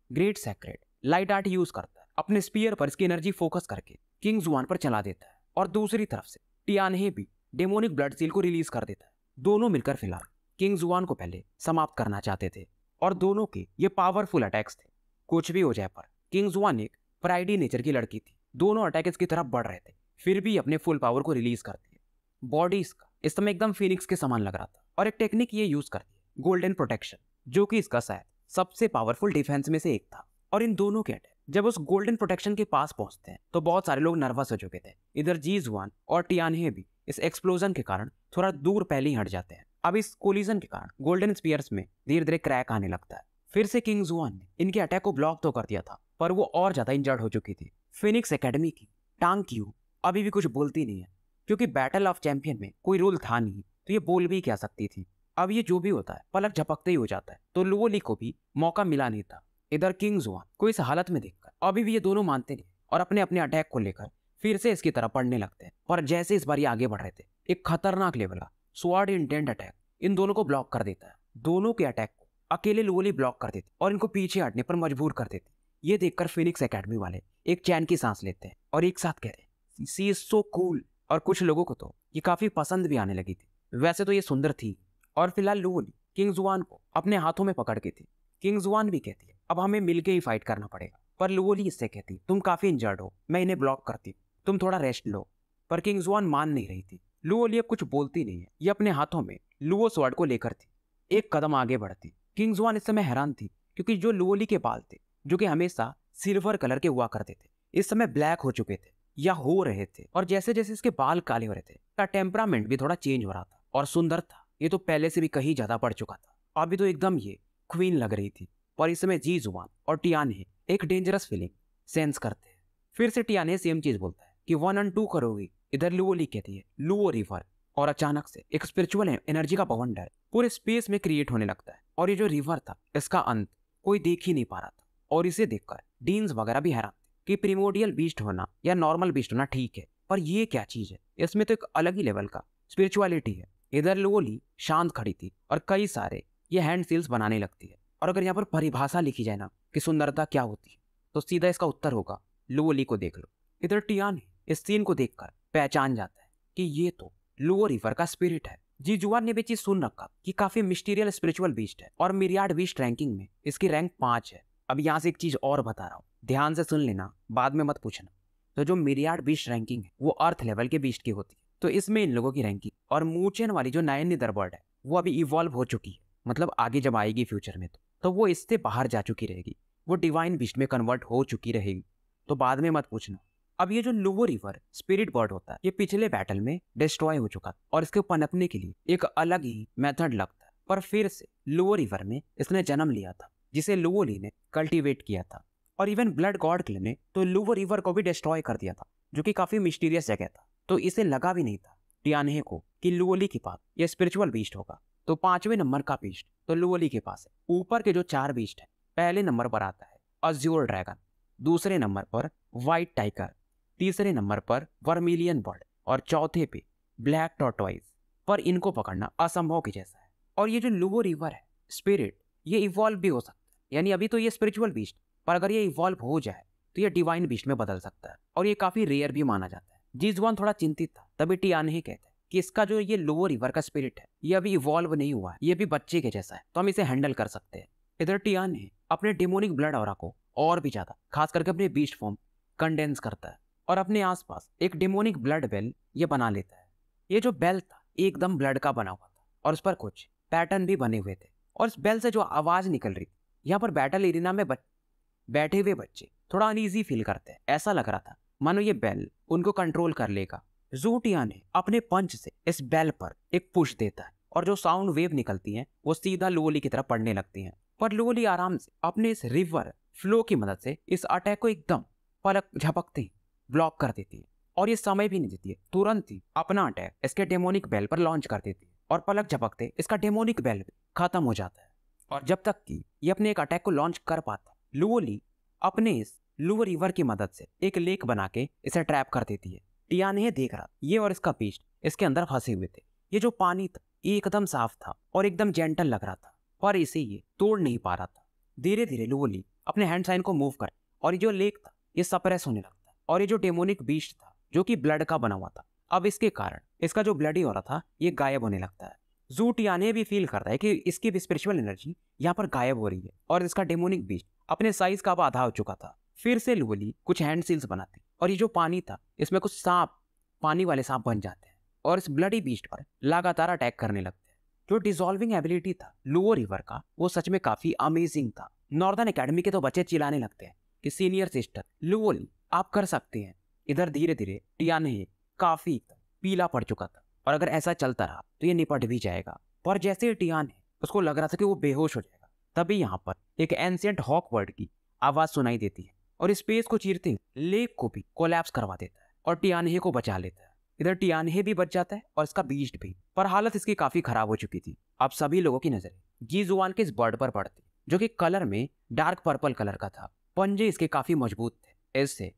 Speaker 1: great sacred light art use करता है। अपने स्पीयर पर इसकी एनर्जी फोकस करके किंग जुआन पर चला देता है और दूसरी तरफ से टियानहे भी डेमोनिक ब्लड सील को रिलीज कर देता है। दोनों मिलकर फिलहाल किंग जुआन को पहले समाप्त करना चाहते थे और दोनों के ये पावरफुल अटैक्स थे। कुछ भी हो जाए पर किंग जुआन एक प्राइडी नेचर की लड़की थी। दोनों अटैक इसकी तरफ बढ़ रहे थे, फिर भी अपने फुल पावर को रिलीज करती है। बॉडी इसका इस समय एकदम फिनिक्स के समान लग रहा था और एक टेक्निक ये यूज करती है, गोल्डन प्रोटेक्शन, जो कि इसका शायद सबसे पावरफुल डिफेंस में से एक था। और इन दोनों के अटैक जब उस गोल्डन प्रोटेक्शन के पास पहुंचते हैं तो बहुत सारे लोग नर्वस हो चुके थे। इधर जी जुआन और टियानहे भी इस एक्सप्लोजन के कारण थोड़ा दूर पहले ही हट जाते हैं। अब इस कोलिजन के कारण गोल्डन स्पीयर्स में धीरे धीरे क्रैक आने लगता है। फिर से किंग जुआन ने इनके अटैक को ब्लॉक तो कर दिया था, पर वो और ज्यादा इंजर्ड हो चुकी थी। फिनिक्स एकेडमी की टांग क्यू अभी भी कुछ बोलती नहीं है क्योंकि बैटल ऑफ चैंपियन में कोई रूल था नहीं, तो ये बोल भी क्या सकती थी। अब ये जो भी होता है पलक झपकते ही हो जाता है, तो लुओली को भी मौका मिला नहीं था। इधर किंग जुआन को इस हालत में देखकर अभी भी ये दोनों मानते नहीं और अपने अपने अटैक को लेकर फिर से इसकी तरफ बढ़ने लगते हैं। और जैसे इस बार ये आगे बढ़ रहे थे, एक खतरनाक लेवल का स्वॉर्ड इंटेंट अटैक इन दोनों को ब्लॉक कर देता है। दोनों के अटैक को अकेले लुओली ब्लॉक कर देते और इनको पीछे हटने पर मजबूर कर देते। ये देखकर फिनिक्स एकेडमी वाले एक चैन की सांस लेते हैं और एक साथ कहते हैं सी इज सो कूल। और कुछ लोगों को तो ये काफी पसंद भी आने लगी थी। वैसे तो ये सुंदर थी। और फिलहाल लुओली किंग जुआन को अपने हाथों में पकड़ के थी। किंग जुआन भी कहती है अब हमें मिलके ही फाइट करना पड़ेगा, पर लुओली इससे कहती तुम काफी इंजर्ड हो, मैं इन्हें ब्लॉक करती हूँ, तुम थोड़ा रेस्ट लो। पर किंग जुआन मान नहीं रही थी। लुओली अब कुछ बोलती नहीं है। ये अपने हाथों में लुओ स्वॉर्ड को लेकर थी, एक कदम आगे बढ़ती। किंग जुआन इस समय हैरान थी, क्योंकि जो लुओली के बाल थे जो कि हमेशा सिल्वर कलर के हुआ करते थे, इस समय ब्लैक हो चुके थे या हो रहे थे। और जैसे जैसे इसके बाल काले हो रहे थे, इसका टेम्परामेंट भी थोड़ा चेंज हो रहा था और सुंदर था। ये तो पहले से भी कहीं ज्यादा बढ़ चुका था। अभी तो एकदम ये क्वीन लग रही थी। पर इस समय जी जुआन और टियाने एक डेंजरस फीलिंग सेंस करते हैं। फिर से टियाने सेम चीज बोलता है कि 1 और 2 करोगी। इधर लुओली कहती है लुओ रिवर। और अचानक से एक स्पिरिचुअल एनर्जी का बवंडर पूरे स्पेस में क्रिएट होने लगता है। और ये जो रिवर था इसका अंत कोई देख ही नहीं पा रहा था। और इसे देखकर डीन्स वगैरह भी हैरान थे कि प्रिमोडियल बीस्ट होना या नॉर्मल बीस्ट होना ठीक है, पर ये क्या चीज है, इसमें तो एक अलग ही लेवल का स्पिरिचुअलिटी है। इधर लुओली शांत खड़ी थी और कई सारे ये हैंड सील्स बनाने लगती है। और अगर यहाँ पर परिभाषा लिखी जाए ना कि सुंदरता क्या होती है, तो सीधा इसका उत्तर होगा लुओली को देख लो। इधर टियाने इस सीन को देखकर पहचान जाता है कि ये तो लुओ रिवर का स्पिरिट है। जी जुआन ने भी चीज सुन रखा कि काफी मिस्टीरियल स्पिरिचुअल बीस्ट है और मिरियाड बीस्ट रैंकिंग में इसकी रैंक 5 है। अब यहाँ से एक चीज और बता रहा हूँ, ध्यान से सुन लेना, बाद में मत पूछना। तो जो मिरियाड बीस्ट रैंकिंग है वो अर्थ लेवल के बीस्ट की होती है, तो इसमें इन लोगों की रैंकिंग और मूचेन वाली जो 9 निदरबर्ड है वो अभी इवॉल्व हो चुकी है। मतलब आगे जब आएगी फ्यूचर में तो वो इससे बाहर जा चुकी रहेगी, वो डिवाइन बीस्ट में कन्वर्ट हो चुकी रहेगी। तो बाद में मत पूछना। अब ये जो लुओ रिवर स्पिरिट बर्ड होता है, ये पिछले बैटल में डिस्ट्रॉय हो चुका और इसके पनपने के लिए एक अलग ही मेथड लगता है। पर फिर से लुओ रिवर में इसने जन्म लिया था, जिसे लुओली ने कल्टीवेट किया था। और इवन ब्लड गॉड क्ले ने तो लुओ रिवर को भी डिस्ट्रॉय कर दिया था, जो कि काफी मिस्टीरियस जगह था। तो इसे लगा भी नहीं था टियाने को कि लुओली के पास ये स्पिरिचुअल बीस्ट होगा। तो 5वें नंबर का बीस्ट तो लुओली के पास है। ऊपर के जो 4 बीस्ट है, पहले नंबर पर आता है अज्योर ड्रैगन, दूसरे नंबर पर व्हाइट टाइगर, तीसरे नंबर पर वर्मिलियन बर्ड और चौथे पे ब्लैक टॉर्टोइज। पर इनको पकड़ना असंभव के जैसा है। और ये जो लुओ रिवर है स्पिरिट, ये इवॉल्व भी हो सकता है। यानी अभी तो ये स्पिरिचुअल बीस्ट, पर अगर ये इवॉल्व हो जाए तो ये डिवाइन बीस्ट में बदल सकता है और ये काफी रेयर भी माना जाता है। जी जुआन थोड़ा चिंतित था, तभी टियाने ही कहते हैं कि इसका जो ये लुओ रिवर का स्पिरिट है ये अभी इवॉल्व नहीं हुआ है, ये भी बच्चे के जैसा है, तो हम इसे हैंडल कर सकते हैं। इधर टियाने अपने डेमोनिक ब्लड ऑरा को और भी ज्यादा, खास करके अपने बीस्ट फॉर्म कंडेंस करता है और अपने आसपास एक डेमोनिक ब्लड बेल ये बना लेता है। ये जो बेल था एकदम ब्लड का बना हुआ था और उस पर कुछ पैटर्न भी बने हुए थे। और इस बेल से जो आवाज निकल रही थी, यहाँ पर बैटल एरिना में बैठे हुए बच्चे थोड़ा अनईजी फील करते हैं। ऐसा लग रहा था मानो ये बेल उनको कंट्रोल कर लेगा। ज़ू टियाने अपने पंच से इस बेल पर एक पुश देता है और जो साउंड वेव निकलती हैं वो सीधा लुओली की तरफ पड़ने लगती हैं। पर लुओली आराम से अपने इस रिवर फ्लो की मदद से इस अटैक को एकदम पलक झपकते ही ब्लॉक कर देती है और ये समय भी नहीं देती है, तुरंत ही अपना अटैक इसके डेमोनिक बेल पर लॉन्च कर देती है और पलक झपकते इसका डेमोनिक बेल भी खत्म हो जाता है। और जब तक कि ये अपने एक अटैक को लॉन्च कर पाता, लुओली अपने इस लुओ रिवर की मदद से एक लेक बना के इसे ट्रैप कर देती है। टियाने देख रहा, ये और इसका बीस्ट इसके अंदर फंसे हुए थे। ये जो पानी था एकदम साफ था और एकदम जेंटल लग रहा था, पर इसे ये तोड़ नहीं पा रहा था। धीरे धीरे लुओली अपने हैंड साइन को मूव कर और ये जो लेक था ये सप्रेस होने लगता है। और ये जो डेमोनिक बीस्ट था जो कि ब्लड का बना हुआ था, अब इसके कारण इसका जो ब्लडी हो रहा था ये गायब होने लगता है। ज़ू टियाने भी फील करता है कि इसकी भी स्पिरिचुअल एनर्जी यहाँ पर गायब हो रही है और इसका डेमोनिक बीस्ट अपने साइज का अब आधा हो चुका था। फिर से लुओली कुछ हैंड सील्स बनाती और ये जो पानी था इसमें कुछ सांप, पानी वाले सांप बन जाते हैं और इस ब्लडी बीस्ट पर लगातार अटैक करने लगते हैं। जो डिसॉल्विंग एबिलिटी था लुओ रिवर का वो सच में काफी अमेजिंग था। नॉर्दर्न एकेडमी के तो बच्चे चिल्लाने लगते हैं कि सीनियर सिस्टर लुओली आप कर सकते हैं। इधर धीरे धीरे टियाने काफी पीला पड़ चुका था और अगर ऐसा चलता रहा तो ये निपट भी जाएगा। पर जैसे टियाने उसको लग रहा था कि वो बेहोश हो जाएगा, तभी यहाँ पर एक एंशिएंट हॉक बर्ड की आवाज सुनाई देती है और स्पेस को चीरते लेक को भी कोलैप्स करवा देता है और टियाने को बचा लेता है। इधर टियानहे भी बच जाता है और इसका बीस्ट भी, पर हालत इसकी काफी खराब हो चुकी थी। अब सभी लोगों की नजरें जी जुआन के इस बर्ड पर पड़ती, जो कि कलर में डार्क पर्पल कलर का था। पंजे इसके काफी मजबूत थे। इससे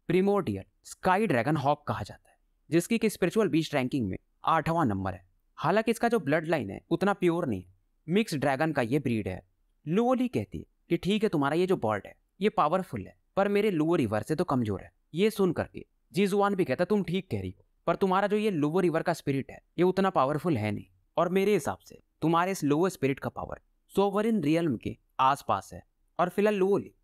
Speaker 1: प्रीमोर्डियल स्काई ड्रैगन हॉक कहा जाता है, जिसकी कि स्पिरिचुअल बीस्ट रैंकिंग में 8वां नंबर है। हालांकि इसका जो ब्लड लाइन है उतना प्योर नहीं है, मिक्स ड्रैगन का ये ब्रीड है। लुओली कहती है कि ठीक है, तुम्हारा ये जो बर्ड है ये पावरफुल है, पर मेरे लुओ रिवर से तो कमजोर है। ये सुन करके जीजुआन भी कहता तुम ठीक कह रही हो, पर तुम्हारा जो ये लुओ रिवर का स्पिरिट है ये उतना पावरफुल है नहीं, और मेरे हिसाब से तुम्हारे इस लुओ स्पिरिट का पावर सोवरिन रियल्म के आसपास है। और फिलहाल लुओली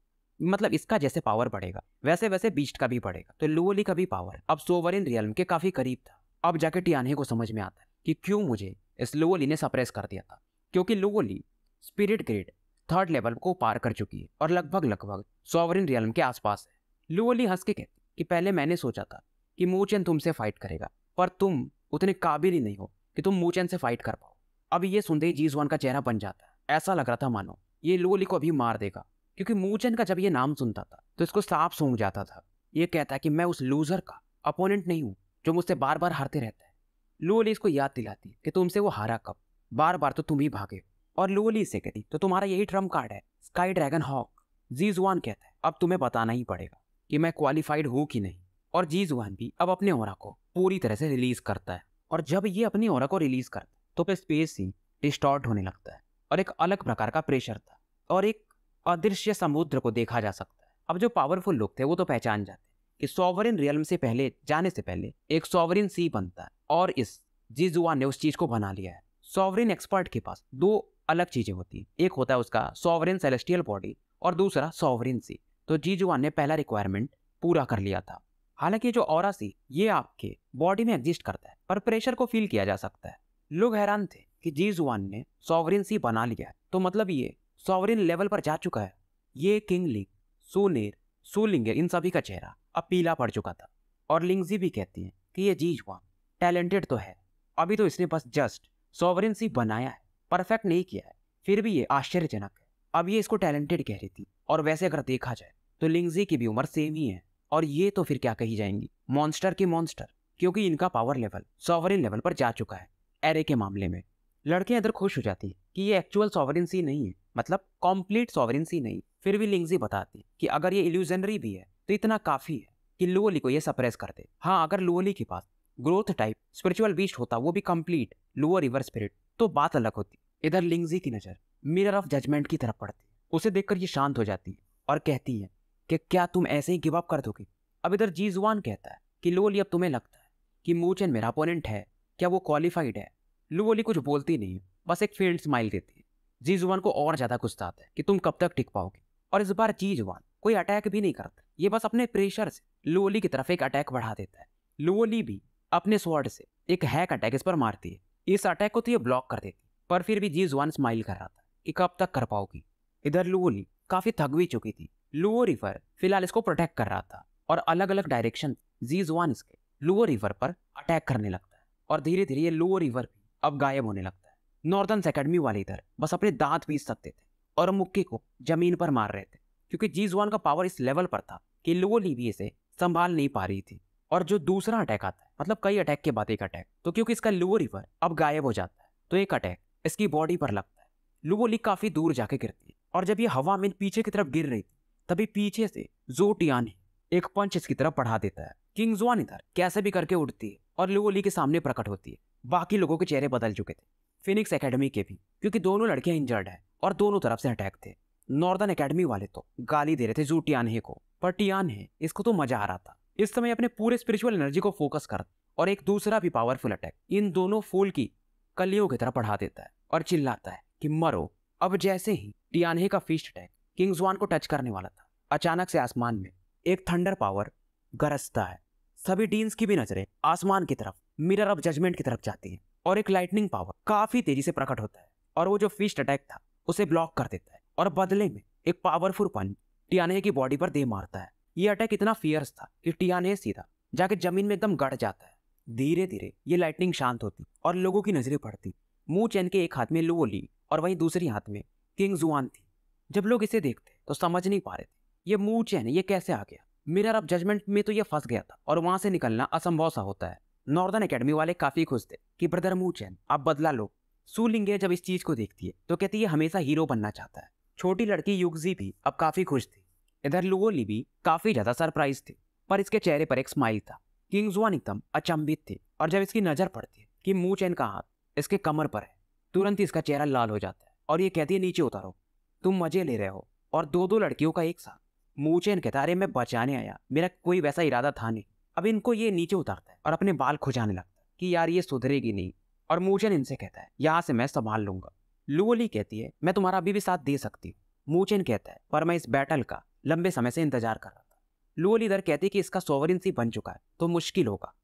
Speaker 1: मतलब इसका जैसे पावर बढ़ेगा वैसे वैसे बीस्ट का भी बढ़ेगा, तो लुओली का भी पावर अब सोवरिन रियल्म के काफी करीब था। अब जाके टियानहे को समझ में आता है कि क्यों मुझे इस लुओली ने सप्रेस कर दिया था, क्योंकि लुओली स्पिरिट ग्रेड 3rd लेवल को पार कर चुकी है और लगभग सोवरिन रियल्म के आसपास है। लुओली हंस के कहती कि पहले मैंने सोचा था कि मूचेन तुमसे फाइट करेगा, पर तुम उतने काबिल ही नहीं हो कि तुम मूचेन से फाइट कर पाओ। अब ये सुनते ही जीजुआन का चेहरा बन जाता है। ऐसा लग रहा था मानो ये लुओली को अभी मार देगा, क्योंकि मूचेन का जब ये नाम सुनता था तो इसको सांप सूंघ जाता था। ये कहता है कि मैं उस लूजर का अपोनेंट नहीं हूं जो मुझसे बार बार हारते रहता है। लुओली इसको याद दिलाती है कि तुमसे वो हारा कब, बार बार तो तुम ही भागे। और लुओली इसे कहती तो तुम्हारा यही ट्रम्प कार्ड है, स्काई ड्रैगन हॉक। जीजुआन कहता है अब तुम्हें बताना ही पड़ेगा कि मैं क्वालिफाइड हूं कि नहीं। और जीजुआन भी अब अपने ऑरा को पूरी तरह से रिलीज करता है, और जब ये अपनी ऑरा को रिलीज करता है तो फिर स्पेस ही डिस्टॉर्ट होने लगता है और एक अलग प्रकार का प्रेशर था और एक अदृश्य समुद्र को देखा जा सकता है। अब जो पावरफुल लोग थे वो तो पहचान जाते कि सॉवरिन रियल्म से पहले जाने से पहले एक सॉवरिन सी बनता है, और इस जीजुआन ने उस चीज को बना लिया है। सॉवरिन एक्सपर्ट के पास 2 अलग चीजें होती है, एक होता है उसका सॉवरिन सेलेस्टियल बॉडी और दूसरा सॉवरिन सी। तो जीजुआन ने पहला रिक्वायरमेंट पूरा कर लिया था। हालांकि जो ऑरा सी ये आपके बॉडी में एग्जिस्ट करता है, पर प्रेशर को फील किया जा सकता है। लोग हैरान थे कि जीजुआन ने सॉवरिन सी बना लिया है, तो मतलब ये सॉवरिन लेवल पर जा चुका है। ये किंग लिंग, सुनेर, सुलिंगे इन सभी का चेहरा अब पीला पड़ चुका था। और लिंगजी भी कहती है कि ये जीजुआन टैलेंटेड तो है, अभी तो इसने बस जस्ट सॉवरिन सी बनाया है, परफेक्ट नहीं किया है, फिर भी ये आश्चर्यजनक है। अब ये इसको टैलेंटेड कह रही थी, और वैसे अगर देखा जाए तो लिंगजी की भी उम्र सेम ही है, और ये तो फिर क्या कही जाएंगी, मॉन्स्टर की मॉन्स्टर, क्योंकि इनका पावर लेवल सॉवरिन लेवल पर जा चुका है। एरे के मामले में लड़कियां इधर खुश हो जाती है कि ये एक्चुअल सॉवरिन सी नहीं है, मतलब कंप्लीट सॉवरिन सी नहीं। फिर भी लिंगजी बताती है कि अगर ये इल्यूजनरी भी है तो इतना काफी है कि लुओली को ये सप्रेस कर दे। हाँ, अगर लुओली के पास ग्रोथ टाइप स्पिरिचुअल बीस्ट होता, वो भी कंप्लीट लुओ रिवर स्पिरिट, तो बात अलग होती। इधर लिंगजी की नजर मिरर ऑफ जजमेंट की तरफ पड़ती है। उसे देखकर ये शांत हो जाती है और कहती है कि क्या तुम ऐसे ही गिव अप कर दोगे। अब इधर जीजुआन कहता है कि लुओली अब तुम्हें लगता है कि मूचेन मेरा अपोनेंट है, क्या वो क्वालिफाइड है। लुओली कुछ बोलती नहीं है, बस एक फेंट स्माइल देती है। जीजुआन को और ज्यादा गुस्सा आता है कि तुम कब तक टिक पाओगे। और इस बार जीजुआन कोई अटैक भी नहीं करता, ये बस अपने प्रेशर से लुओली की तरफ एक अटैक बढ़ा देता है। लुओली भी अपने स्वॉर्ड से एक हैक अटैक इस पर मारती है। इस अटैक को तो ये ब्लॉक कर देती, पर फिर भी जीजुआन स्माइल कर रहा था कि कब तक कर पाओगी। इधर लुओली काफी थक भी चुकी थी। लुओ रिवर फिलहाल इसको प्रोटेक्ट कर रहा था, और अलग अलग डायरेक्शन जीजुआन इसके लुओ रिवर पर अटैक करने लगता है, और धीरे धीरे ये लुओ रिवर भी अब गायब होने लगता है। नॉर्दर्न एकेडमी वाले इधर बस अपने दांत पीस सकते थे और मुक्के को जमीन पर मार रहे थे, क्योंकि जीजुआन का पावर इस लेवल पर था कि लुओली भी इसे संभाल नहीं पा रही थी। और जो दूसरा अटैक आता है, मतलब कई अटैक के बाद एक अटैक, तो क्योंकि इसका लुओ रिवर अब गायब हो जाता है तो एक अटैक इसकी बॉडी पर लगता है। लुओली काफी दूर जाके गिरती है, और जब ये हवा में पीछे की तरफ गिर रही थी तभी पीछे से ज़ो टियानहे एक पंच इसकी तरफ बढ़ा देता है। किंग जुआन इधर कैसे भी करके उठती है और लुओली के सामने प्रकट होती है। बाकी लोगों के चेहरे बदल चुके थे, फिनिक्स एकेडमी के भी, क्योंकि दोनों लड़कियां इंजर्ड है और दोनों तरफ से अटैक थे। नॉर्दर्न एकेडमी वाले तो गाली दे रहे थे ज़ो टियानहे को, पर टियानहे इसको तो मजा आ रहा था। इस समय अपने पूरे स्पिरिचुअल एनर्जी को फोकस कर और एक दूसरा भी पावरफुल अटैक इन दोनों फूल की कलियों की तरफ बढ़ा देता है और चिल्लाता है कि मरो। अब जैसे ही टियानहे का फिस्ट अटैक किंग जुआन को टच करने वाला था, अचानक से आसमान में एक थंडर पावर गरजता है। सभी डीन्स की भी नजरें आसमान की तरफ मिरर ऑफ जजमेंट की तरफ जाती है, और एक लाइटनिंग पावर काफी तेजी से प्रकट होता है और वो जो फिस्ट अटैक था उसे ब्लॉक कर देता है, और बदले में एक पावरफुल पंच टियानहे की बॉडी पर दे मारता है। ये अटैक इतना फियर्स था कि टियानहे सीधा जाके जमीन में एकदम गड़ जाता है। धीरे धीरे ये लाइटनिंग शांत होती और लोगों की नजरें पड़ती। मूचेन के एक हाथ में लुओली और वहीं दूसरी हाथ में किंग जुआन थी। जब लोग इसे देखते तो समझ नहीं पा रहे थे ये मूचेन ये कैसे आ गया। मिरर ऑफ जजमेंट में तो ये फंस गया था और वहां से निकलना असंभव सा होता है। नॉर्दर्न एकेडमी वाले काफी खुश थे कि ब्रदर मू चेन आप बदला लो। सू लिंगे जब इस चीज को देखती है तो कहती है हमेशा हीरो बनना चाहता है। छोटी लड़की युगजी भी अब काफी खुश थी। इधर लुओली भी काफी ज्यादा सरप्राइज थी, पर इसके चेहरे पर एक स्माइल था। किंग जुआन एकदम अचंभित थी और जब इसकी नजर पड़ती है कि मू चेन का हाथ इसके कमर पर है, तुरंत ही इसका चेहरा लाल हो जाता है और ये कहती है नीचे उतारो, तुम मजे ले रहे हो। और दो लड़कियों का एक साथ। मू चेन कहता है अरे मैं बचाने आया, मेरा कोई वैसा इरादा था नहीं। अब इनको ये नीचे उतारता है और अपने बाल खुजाने लगता है कि यार ये सुधरेगी नहीं। और मू चेन इनसे कहता है यहाँ से मैं संभाल लूंगा। लुओली कहती है मैं तुम्हारा अभी भी साथ दे सकती हूँ। मू चेन कहता है पर मैं इस बैटल का लंबे समय से इंतजार कर रहा था। लुओली इधर कहती है कि इसका सोवरेंसी बन चुका है तो मुश्किल होगा,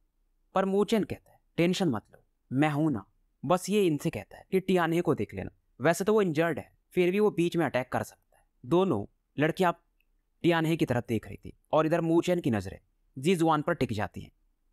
Speaker 1: पर मू चेन कहता है टेंशन मत लो, मैं हूं ना। बस ये इनसे कहता है कि टियाने को देख लेना, वैसे तो वो इंजर्ड है फिर भी वो बीच में अटैक कर सकता है। दोनों लड़कियां टियाने की तरफ देख रही थी और इधर मू चेन की नजरें जी जुआन पर टिक जाती हैं।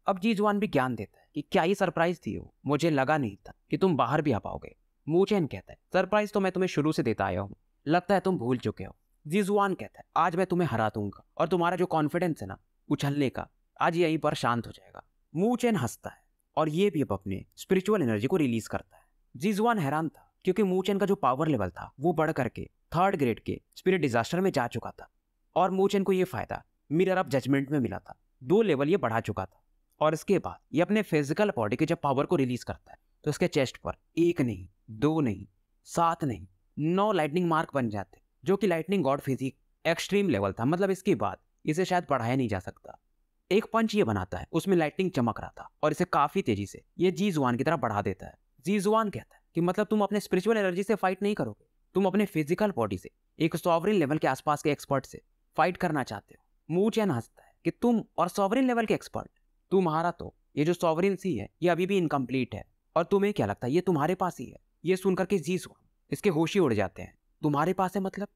Speaker 1: अब जी जुआन भी ज्ञान देता है कि क्या ही सरप्राइज थी हो, मुझे लगा नहीं था कि तुम बाहर भी आ पाओगे। मू चेन कहता है सरप्राइज तो मैं तुम्हें शुरू से देता आया हूँ, लगता है तुम भूल चुके हो। जी जुआन कहता है आज मैं तुम्हें हरा दूंगा और तुम्हारा जो कॉन्फिडेंस है ना उछलने का, आज यहीं पर शांत हो जाएगा। मू चेन हंसता है और ये भी अब अपने स्पिरिचुअल एनर्जी को रिलीज करता है। जी जुआन हैरान था क्योंकि मू चेन का जो पावर लेवल था वो बढ़ करके 3rd ग्रेड के स्पिरिट डिजास्टर में जा चुका था और मू चेन को ये फायदा मिरर ऑफ जजमेंट में मिला था। 2 लेवल ये बढ़ा चुका था और इसके बाद ये अपने फिजिकल बॉडी के जब पावर को रिलीज करता है तो इसके चेस्ट पर 1 नहीं 2 नहीं 7 नहीं 9 लाइटनिंग मार्क बन जाते, जो कि lightning god physique extreme level था। मतलब इसके बाद इसे शायद बढ़ाया नहीं जा सकता। एक पंच ये बनाता है उसमें लाइटनिंग चमक रहा था और इसे काफी तेजी से ये जी जुआन की तरफ बढ़ा देता है। जी जुआन कहता है कि मतलब तुम अपने स्पिरिचुअल एनर्जी से फाइट नहीं करोगे, तुम अपने फिजिकल बॉडी से एक सॉवरेन लेवल के आसपास के एक्सपर्ट से फाइट करना चाहते हो। मू चेन हंसता है कि तुम और सॉवरेन लेवल के एक्सपर्ट, तुम्हारा तो ये जो सॉवरेंसी है ये अभी भी इनकम्प्लीट है और तुम्हें क्या लगता है ये तुम्हारे पास ही है। ये सुनकर के जी जुआन इसके होश ही उड़ जाते हैं। तुम्हारे पास है मतलब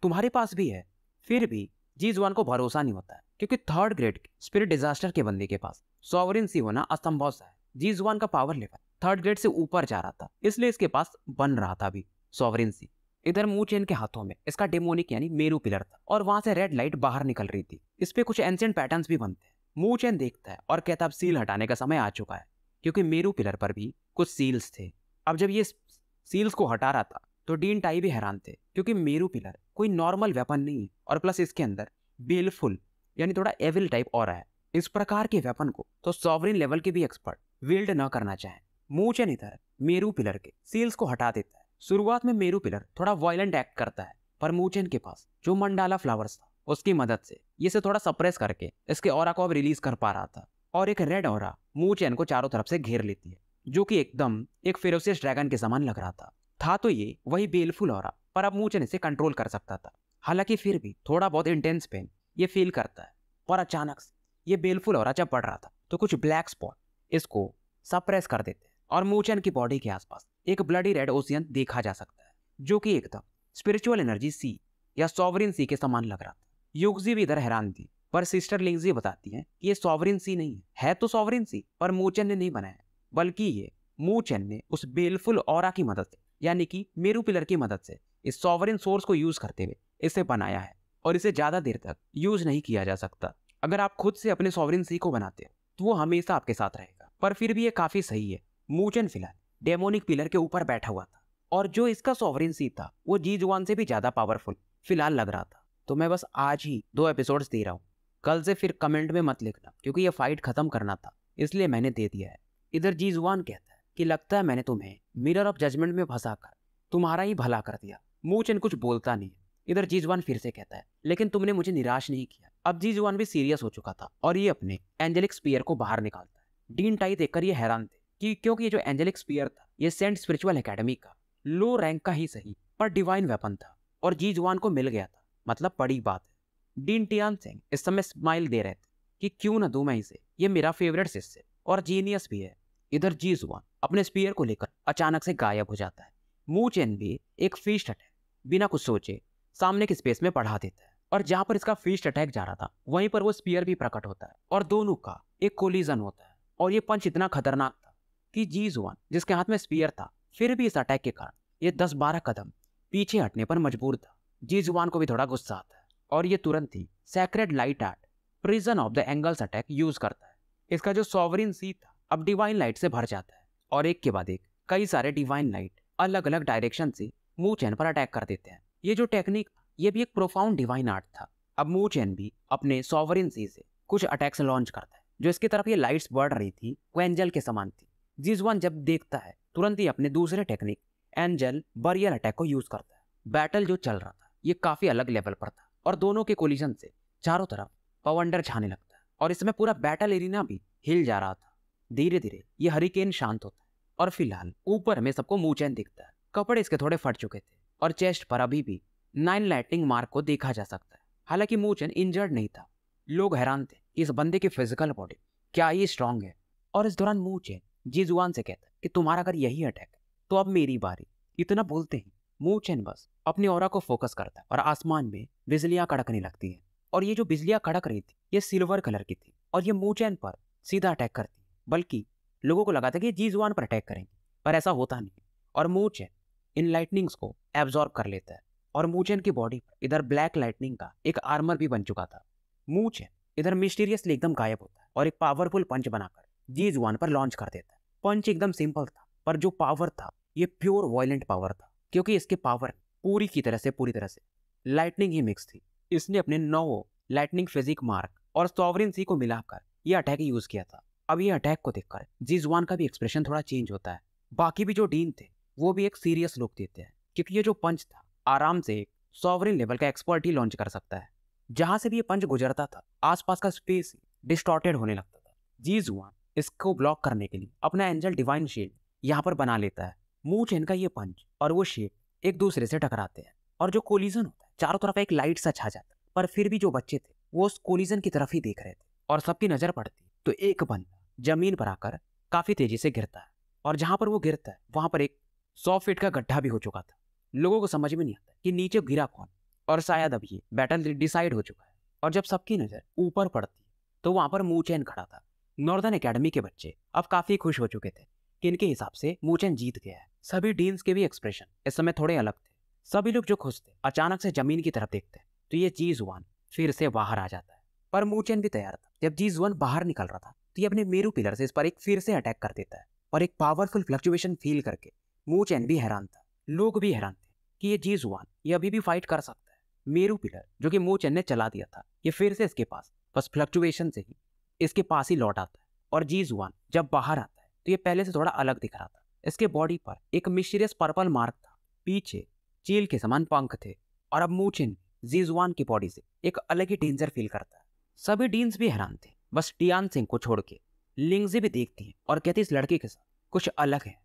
Speaker 1: तुम्हारे पास भी है। फिर भी जी जुआन को भरोसा नहीं होता है क्योंकि 3rd ग्रेड के स्पिरिट डिजास्टर के बंदे के पास सॉवरेंसी होना असंभव सा है। जी जुआन का पावर लेवल 3rd ग्रेड से ऊपर जा रहा था, इसलिए इसके पास बन रहा था अभी सॉवरेंसी। इधर मू चेन के हाथों में इसका डेमोनिक यानी मेरू पिलर था और वहां से रेड लाइट बाहर निकल रही थी। इस पे कुछ एंशिएंट पैटर्न्स भी बनते हैं। मू चेन देखता है और कहता अब सील हटाने का समय आ चुका है क्योंकि मेरू पिलर पर भी कुछ सील्स थे। अब जब ये सील्स को हटा रहा था तो डीन टाई भी हैरान थे क्योंकि मेरू पिलर कोई नॉर्मल वेपन नहीं है और प्लस इसके अंदर बेलफुल यानी थोड़ा एविल टाइप और है। इस प्रकार के वेपन को तो सॉवरेन लेवल के भी एक्सपर्ट विल्ड न करना चाहें। मू चेन इधर मेरू पिलर के सील्स को हटा देता है। शुरुआत में मेरू पिलर थोड़ा वायलेंट एक्ट करता है, पर मू चेन के पास जो मंडाला फ्लावर्स था उसकी मदद से ये इसे थोड़ा सप्रेस करके इसके ऑरा को अब रिलीज कर पा रहा था और एक रेड ऑरा मू चेन को चारों तरफ से घेर लेती है, जो कि एकदम एक फेरोसियस ड्रैगन के समान लग रहा था तो ये वही बेलफुल ऑरा, पर अब मू चेन इसे कंट्रोल कर सकता था। हालांकि फिर भी थोड़ा बहुत इंटेंस पेन ये फील करता है। पर अचानक से ये बेलफुल ऑरा जब बढ़ रहा था तो कुछ ब्लैक स्पॉट इसको सप्रेस कर देते हैं और मू चेन की बॉडी के आसपास एक ब्लडी रेड ओशियन देखा जा सकता है, जो कि एकदम स्पिरिचुअल एनर्जी सी या सॉवरेन सी के समान लग रहा था। युगजी भी इधर हैरान थी, पर सिस्टर लिंगजी बताती हैं कि ये सॉवरेन सी नहीं है तो सॉवरेन सी, पर मू चेन ने नहीं बनाया, बल्कि ये मू चेन ने उस बेलफुल ऑरा की मदद से यानी कि मेरू पिलर की मदद से इस सॉवरेन सोर्स को यूज करते हुए इसे बनाया है और इसे ज्यादा देर तक यूज नहीं किया जा सकता। अगर आप खुद से अपने सॉवरेन सी को बनाते हो तो वो हमेशा आपके साथ रहेगा, पर फिर भी ये काफी सही है। मू चेन फिलहाल डेमोनिक पिलर के ऊपर बैठा हुआ था और जो इसका सॉवरेन सी था वो जी जुआन से भी ज्यादा पावरफुल फिलहाल लग रहा था। तो मैं बस आज ही 2 एपिसोड्स दे रहा हूँ, कल से फिर कमेंट में मत लिखना क्योंकि ये फाइट खत्म करना था इसलिए मैंने दे दिया है। इधर जी जुआन कहता है कि लगता है मैंने तुम्हें मिरर ऑफ जजमेंट में फंसा कर तुम्हारा ही भला कर दिया। मू चेन कुछ बोलता नहीं है। इधर जी जुआन फिर से कहता है लेकिन तुमने मुझे निराश नहीं किया। अब जी जुआन भी सीरियस हो चुका था और ये अपने एंजेलिक स्पीयर को बाहर निकालता है। डीन टाई देखकर ये हैरान थे कि क्योंकि ये जो एंजेलिक स्पीयर था ये सेंट स्पिरिचुअल एकेडमी का लो रैंक का ही सही पर डिवाइन वेपन था और जी जुआन को मिल गया था, मतलब बड़ी बात है। डीन टियानसेंग इस समय स्माइल दे रहे थे कि क्यों न दूं मैं इसे, ये मेरा फेवरेट शिष्य और जीनियस भी है। इधर जी जुआन अपने स्पीयर को लेकर अचानक से गायब हो जाता है। मू चेन भी एक फीस्ट अटैक बिना कुछ सोचे सामने के स्पेस में बढ़ा देता है और जहां पर इसका फीस्ट अटैक जा रहा था वहीं पर वो स्पीयर भी प्रकट होता है और दोनों का एक कोलिजन होता है और ये पंच इतना खतरनाक था कि जी जुआन जिसके हाथ में स्पीयर था फिर भी इस अटैक के कारण ये 10-12 कदम पीछे हटने पर मजबूर था। जी जुआन को भी थोड़ा गुस्सा आता है और ये तुरंत ही sacred light art prison of the angels attack use करता है। इसका जो सॉवरेन सी था अब डिवाइन लाइट से भर जाता है और एक के बाद एक कई सारे डिवाइन लाइट अलग अलग डायरेक्शन से मू चैन पर अटैक कर देते हैं। ये जो टेक्निक, ये भी एक प्रोफाउंड डिवाइन आर्ट था। अब मू चैन भी अपने सॉवरिन सी से कुछ अटैक्स लॉन्च करता है। जो इसकी तरफ ये लाइट्स बढ़ रही थी वो एंजल के समान थी। जीजुआन जब देखता है तुरंत ही अपने दूसरे टेक्निक एंजल बरियर अटैक को यूज करता है। बैटल जो चल रहा था ये काफी अलग लेवल पर था और दोनों के कोलिजन से चारों तरफ पवंडर छाने लगता है और इसमें पूरा बैटल एरिना भी हिल जा रहा था। धीरे धीरे ये हरिकेन शांत होता है और फिलहाल ऊपर में सबको मू चैन दिखता है। कपड़े इसके थोड़े फट चुके थे और चेस्ट पर अभी भी 9 लाइटनिंग मार्क को देखा जा सकता है। हालांकि मू चैन इंजर्ड नहीं था। लोग हैरान थे कि इस बंदे की फिजिकल बॉडी क्या ही स्ट्रांग है। और इस दौरान मू चैन जीजुआन से कहता है कि तुम्हारा अगर यही अटैक है तो अब मेरी बारी। इतना बोलते ही मू चैन बस अपनी ऑरा को फोकस करता है और आसमान में बिजलियां कड़कने लगती हैं। और ये जो बिजलियां कड़क रही थी ये सिल्वर कलर की थी और ये मू चैन पर सीधा अटैक करती है। बल्कि लोगों को लगा था कि जीजुआन पर अटैक करेंगे, पर ऐसा होता नहीं और मू चैन इन लाइटनिंग्स को एब्जॉर्ब कर लेता है। और मू चैन की बॉडी पर इधर ब्लैक लाइटनिंग का एक आर्मर भी बन चुका था। मू चैन इधर मिस्टीरियसली एकदम गायब होता है और एक पावरफुल पंच बनाकर जीजुआन पर लॉन्च कर देता है। पंच एकदम सिंपल था पर जो पावर था ये प्योर वायलेंट पावर था, क्योंकि इसके पावर पूरी तरह से लाइटनिंग ही मिक्स थी। इसने अपने 9 लाइटनिंग फिजिक मार्क और सॉवरिन सी को मिलाकर यह अटैक यूज किया था। अब ये अटैक को देखकर जीजुआन का भी एक्सप्रेशन थोड़ा चेंज होता है। बाकी भी जो डीन थे वो भी एक सीरियस लुक देते हैं, क्योंकि ये जो पंच था आराम से एक सॉवरिन लेवल का एक्सपर्ट ही लॉन्च कर सकता है। जहां से भी ये पंच गुजरता था आसपास का स्पेस डिस्टॉर्टेड होने लगता था। जीजुआन इसको ब्लॉक करने के लिए अपना एंजल डिवाइन शील्ड यहाँ पर बना लेता है। मू चैन का ये पंच और वो शील्ड एक दूसरे से टकराते हैं और जो कोलिजन होता है चारों तरफ एक लाइट सा छा जाता है। पर फिर भी जो बच्चे थे वो उस कोलिजन की तरफ ही देख रहे थे और सबकी नजर पड़ती तो एक बंदा जमीन पर आकर काफी तेजी से गिरता है और जहां पर वो गिरता है वहां पर एक 100 फीट का गड्ढा भी हो चुका था। लोगों को समझ में नहीं आता कि नीचे गिरा कौन और शायद अब ये बैटल डिसाइड हो चुका है। और जब सबकी नजर ऊपर पड़ती तो वहां पर मू चैन खड़ा था। नॉर्दर्न एकेडमी के बच्चे अब काफी खुश हो चुके थे कि इनके हिसाब से मू चैन जीत गया है। सभी डीन्स के भी एक्सप्रेशन इस समय थोड़े अलग थे। सभी लोग जो खुश थे अचानक से जमीन की तरफ देखते तो ये जीजुआन फिर से बाहर आ जाता है। पर मू चैन भी तैयार था। जब जीजुआन बाहर निकल रहा था तो ये अपने मेरू पिलर से इस पर एक फिर से अटैक कर देता है और एक पावरफुल फ्लक्चुएशन फील करके मू चैन भी हैरान था। लोग भी हैरान थे कि ये जीजुआन ये अभी भी फाइट कर सकता है। मेरू पिलर जो कि मू चैन ने चला दिया था ये फिर से इसके पास बस फ्लक्चुएशन से ही इसके पास ही लौट आता है। और जीजुआन जब बाहर आता है तो ये पहले से थोड़ा अलग दिख रहा था। इसके बॉडी पर एक मिस्टीरियस पर्पल मार्क था, पीछे चील के समान पंख थे और अब मू चैन जीजुआन की बॉडी से एक अलग ही डेंजर फील करता है। सभी डीन्स भी हैरान थे, बस टियान सिंह को छोड़ के। लिंगजी भी देखती है और कहती इस लड़के के साथ कुछ अलग है।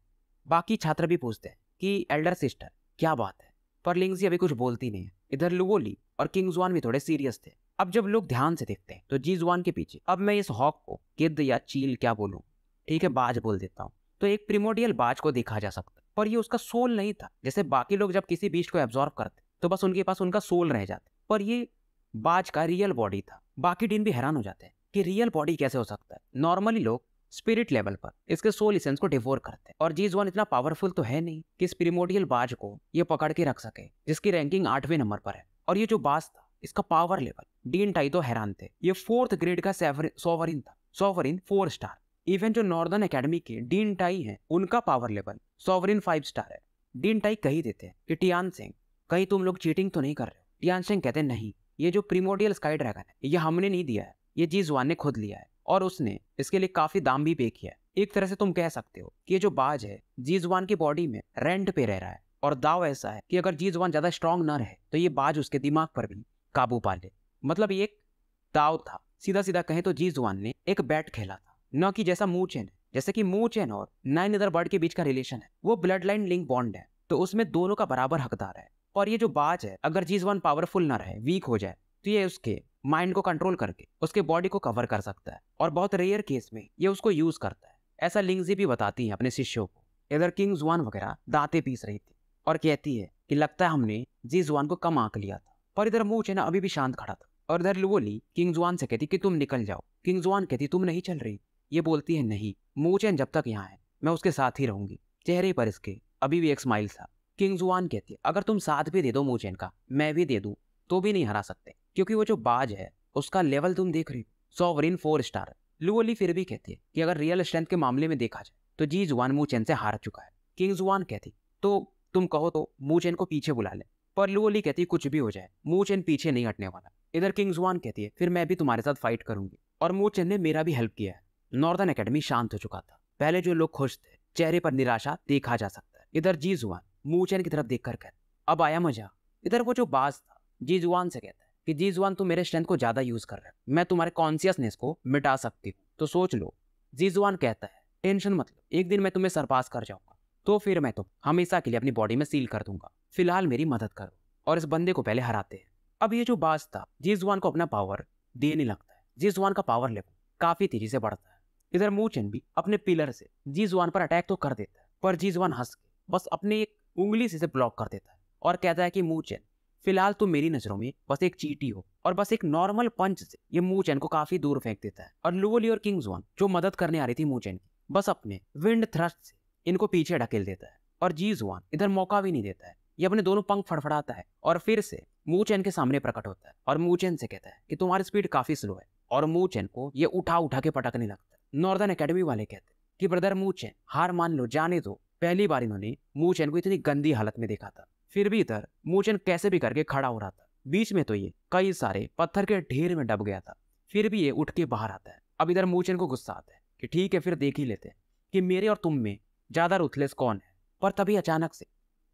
Speaker 1: बाकी छात्र भी पूछते हैं कि एल्डर सिस्टर क्या बात है, पर लिंगजी अभी कुछ बोलती नहीं है। इधर लुओली और किंगजुआन भी थोड़े सीरियस थे। अब जब लोग ध्यान से देखते हैं तो जीजुआन के पीछे, अब मैं इस हॉक को गिद्ध या चील क्या बोलूं, ठीक है बाज बोल देता हूँ, तो एक प्रिमोडियल बाज को देखा जा सकता है। पर ये उसका सोल नहीं था। जैसे बाकी लोग जब किसी बीस्ट को एब्जॉर्ब करते तो बस उनके पास उनका सोल रह जाता, पर ये बाज का रियल बॉडी था। बाकी डीन भी हैरान हो जाते हैं कि रियल बॉडी कैसे हो सकता है। नॉर्मली लोग स्पिरिट लेवल पर इसके सोल इसेंस को डिवोर करते हैं और जीजुआन इतना पावरफुल तो है नहीं कि इस प्रिमोडियल बाज को ये पकड़ के रख सके, जिसकी रैंकिंग 8वें नंबर पर है। और ये जो बाज था इसका पावर लेवल, डीन टाई तो हैरान थे। ये 4th ग्रेड का सोवरिन था, सोवरिन 4 स्टार। इवन जो नॉर्दर्न एकेडमी के डीन टाई हैं उनका पावर लेवल सोवरिन 5 स्टार है। डीन टाई कही देते हैं कि टियान सिंह कहीं तुम लोग चीटिंग तो नहीं कर रहे हो। टियान सिंह कहते नहीं, ये जो प्रिमोडियल स्काई ड्रैगन है ये हमने नहीं दिया है, ये जीजुआन ने खुद लिया है और उसने इसके लिए काफी दाम भी पे किया है। एक तरह से तुम कह सकते हो कि ये जो बाज है जीजुआन की बॉडी में रेंट पे रह रहा है और दाव ऐसा है कि अगर जीजुआन ज्यादा स्ट्रांग ना रहे तो ये बाज उसके दिमाग पर भी काबू पा ले। मतलब ये एक दाव था। सीधा सीधा कहें तो जीजुआन ने एक बैट खेला था, न कि जैसा मू चैन है। जैसे कि मू चैन और 9 अदर बर्ड के बीच का रिलेशन है वो ब्लड लाइन लिंक बॉन्ड है, तो उसमें दोनों का बराबर हकदार है। और ये जो बाज है अगर जीजुआन पावरफुल ना रहे, वीक हो जाए, तो ये उसके माइंड को कंट्रोल करके उसके बॉडी को कवर कर सकता है और बहुत रेयर केस में ये उसको यूज करता है। ऐसा लिंगजी भी बताती है अपने शिष्यों को। इधर किंगजुआन वगैरह दांतें पीस रही थी और कहती है कि लगता है हमने जीजुआन को कम आंक लिया था। पर इधर मू चैन अभी भी शांत खड़ा था और इधर लुओली किंगजुआन से कहती कि तुम निकल जाओ। किंगजुआन कहती तुम नहीं चल रही। ये बोलती है नहीं, मू चैन जब तक यहाँ है मैं उसके साथ ही रहूंगी। चेहरे पर इसके अभी भी एक स्माइल था। किंगजुआन कहती है अगर तुम साथ भी दे दो मू चैन का, मैं भी दे दूं, तो भी नहीं हरा सकते, क्योंकि वो जो बाज है उसका लेवल तुम देख रही हो, सोवरिन 4 स्टार। लुओली फिर भी कहती है कि अगर रियल स्ट्रेंथ के मामले में देखा जाए तो जी जुआन मू चेन से हार चुका है। किंग जुआन कहती तो तुम कहो तो मू चेन को पीछे बुला ले, पर लुओली कहती कुछ भी हो जाए मू चेन पीछे नहीं हटने वाला। इधर किंग जुआन कहती है फिर मैं भी तुम्हारे साथ फाइट करूंगी, और मू चेन ने मेरा भी हेल्प किया है। नॉर्दर्न एकेडमी शांत हो चुका था। पहले जो लोग खुश थे चेहरे पर निराशा देखा जा सकता है। इधर जी जुआन मू चेन की तरफ देखकर कहता अब आया मजा। इधर वो जो बाज था जी जुआन से कहता है कि जी जुआन तुम मेरे स्ट्रेंथ को ज्यादा यूज कर रहे हो, मैं तुम्हारे कॉन्शियसनेस को मिटा सकती हूँ, तो सोच लो। जी जुआन कहता है टेंशन मत लो, एक दिन मैं तुम्हें सरपास कर जाऊंगा, तो फिर मैं तुम हमेशा के लिए अपनी बॉडी में सील कर दूंगा। फिलहाल मेरी मदद करो और इस बंदे को पहले हराते हैं। अब ये जो बाज था जी जुआन को अपना पावर देने लगता है। जी जुआन का पावर लेवल काफी तेजी से बढ़ता है। इधर मू चेन भी अपने पिलर से जी जुआन पर अटैक तो कर देता है, पर जी जुआन हंस के बस अपनी एक उंगली से इसे ब्लॉक कर देता है और कहता है कि मू चेन फिलहाल तुम मेरी नजरों में बस एक चींटी हो, और बस एक नॉर्मल पंच से ये मू चेन को काफी दूर फेंक देता है। और लुओली और किंग जुआन जो मदद करने आ रही थी मू चेन की, बस अपने विंड थ्रस्ट से इनको पीछे ढकेल देता है। और जी जुआन इधर मौका भी नहीं देता है, ये अपने दोनों पंख फड़फड़ाता है और फिर से मू चेन के सामने प्रकट होता है और मू चेन से कहता है कि तुम्हारी स्पीड काफी स्लो है, और मू चेन को ये उठा उठा के पटकने लगता है। नॉर्दर्न एकेडमी वाले कहते हैं कि ब्रदर मू चेन हार मान लो, जाने दो, पहली बार इन्होंने मू चेन को इतनी गंदी हालत में देखा था। फिर भी इधर मू चेन कैसे भी करके खड़ा हो रहा था। बीच में तो ये कई सारे पत्थर के ढेर में दब गया था, फिर भी ये उठ के बाहर आता है। अब इधर मू चेन को गुस्सा आता है कि ठीक है फिर देख ही लेते हैं कि मेरे और तुम में ज्यादा रुथलेस कौन है। पर तभी अचानक से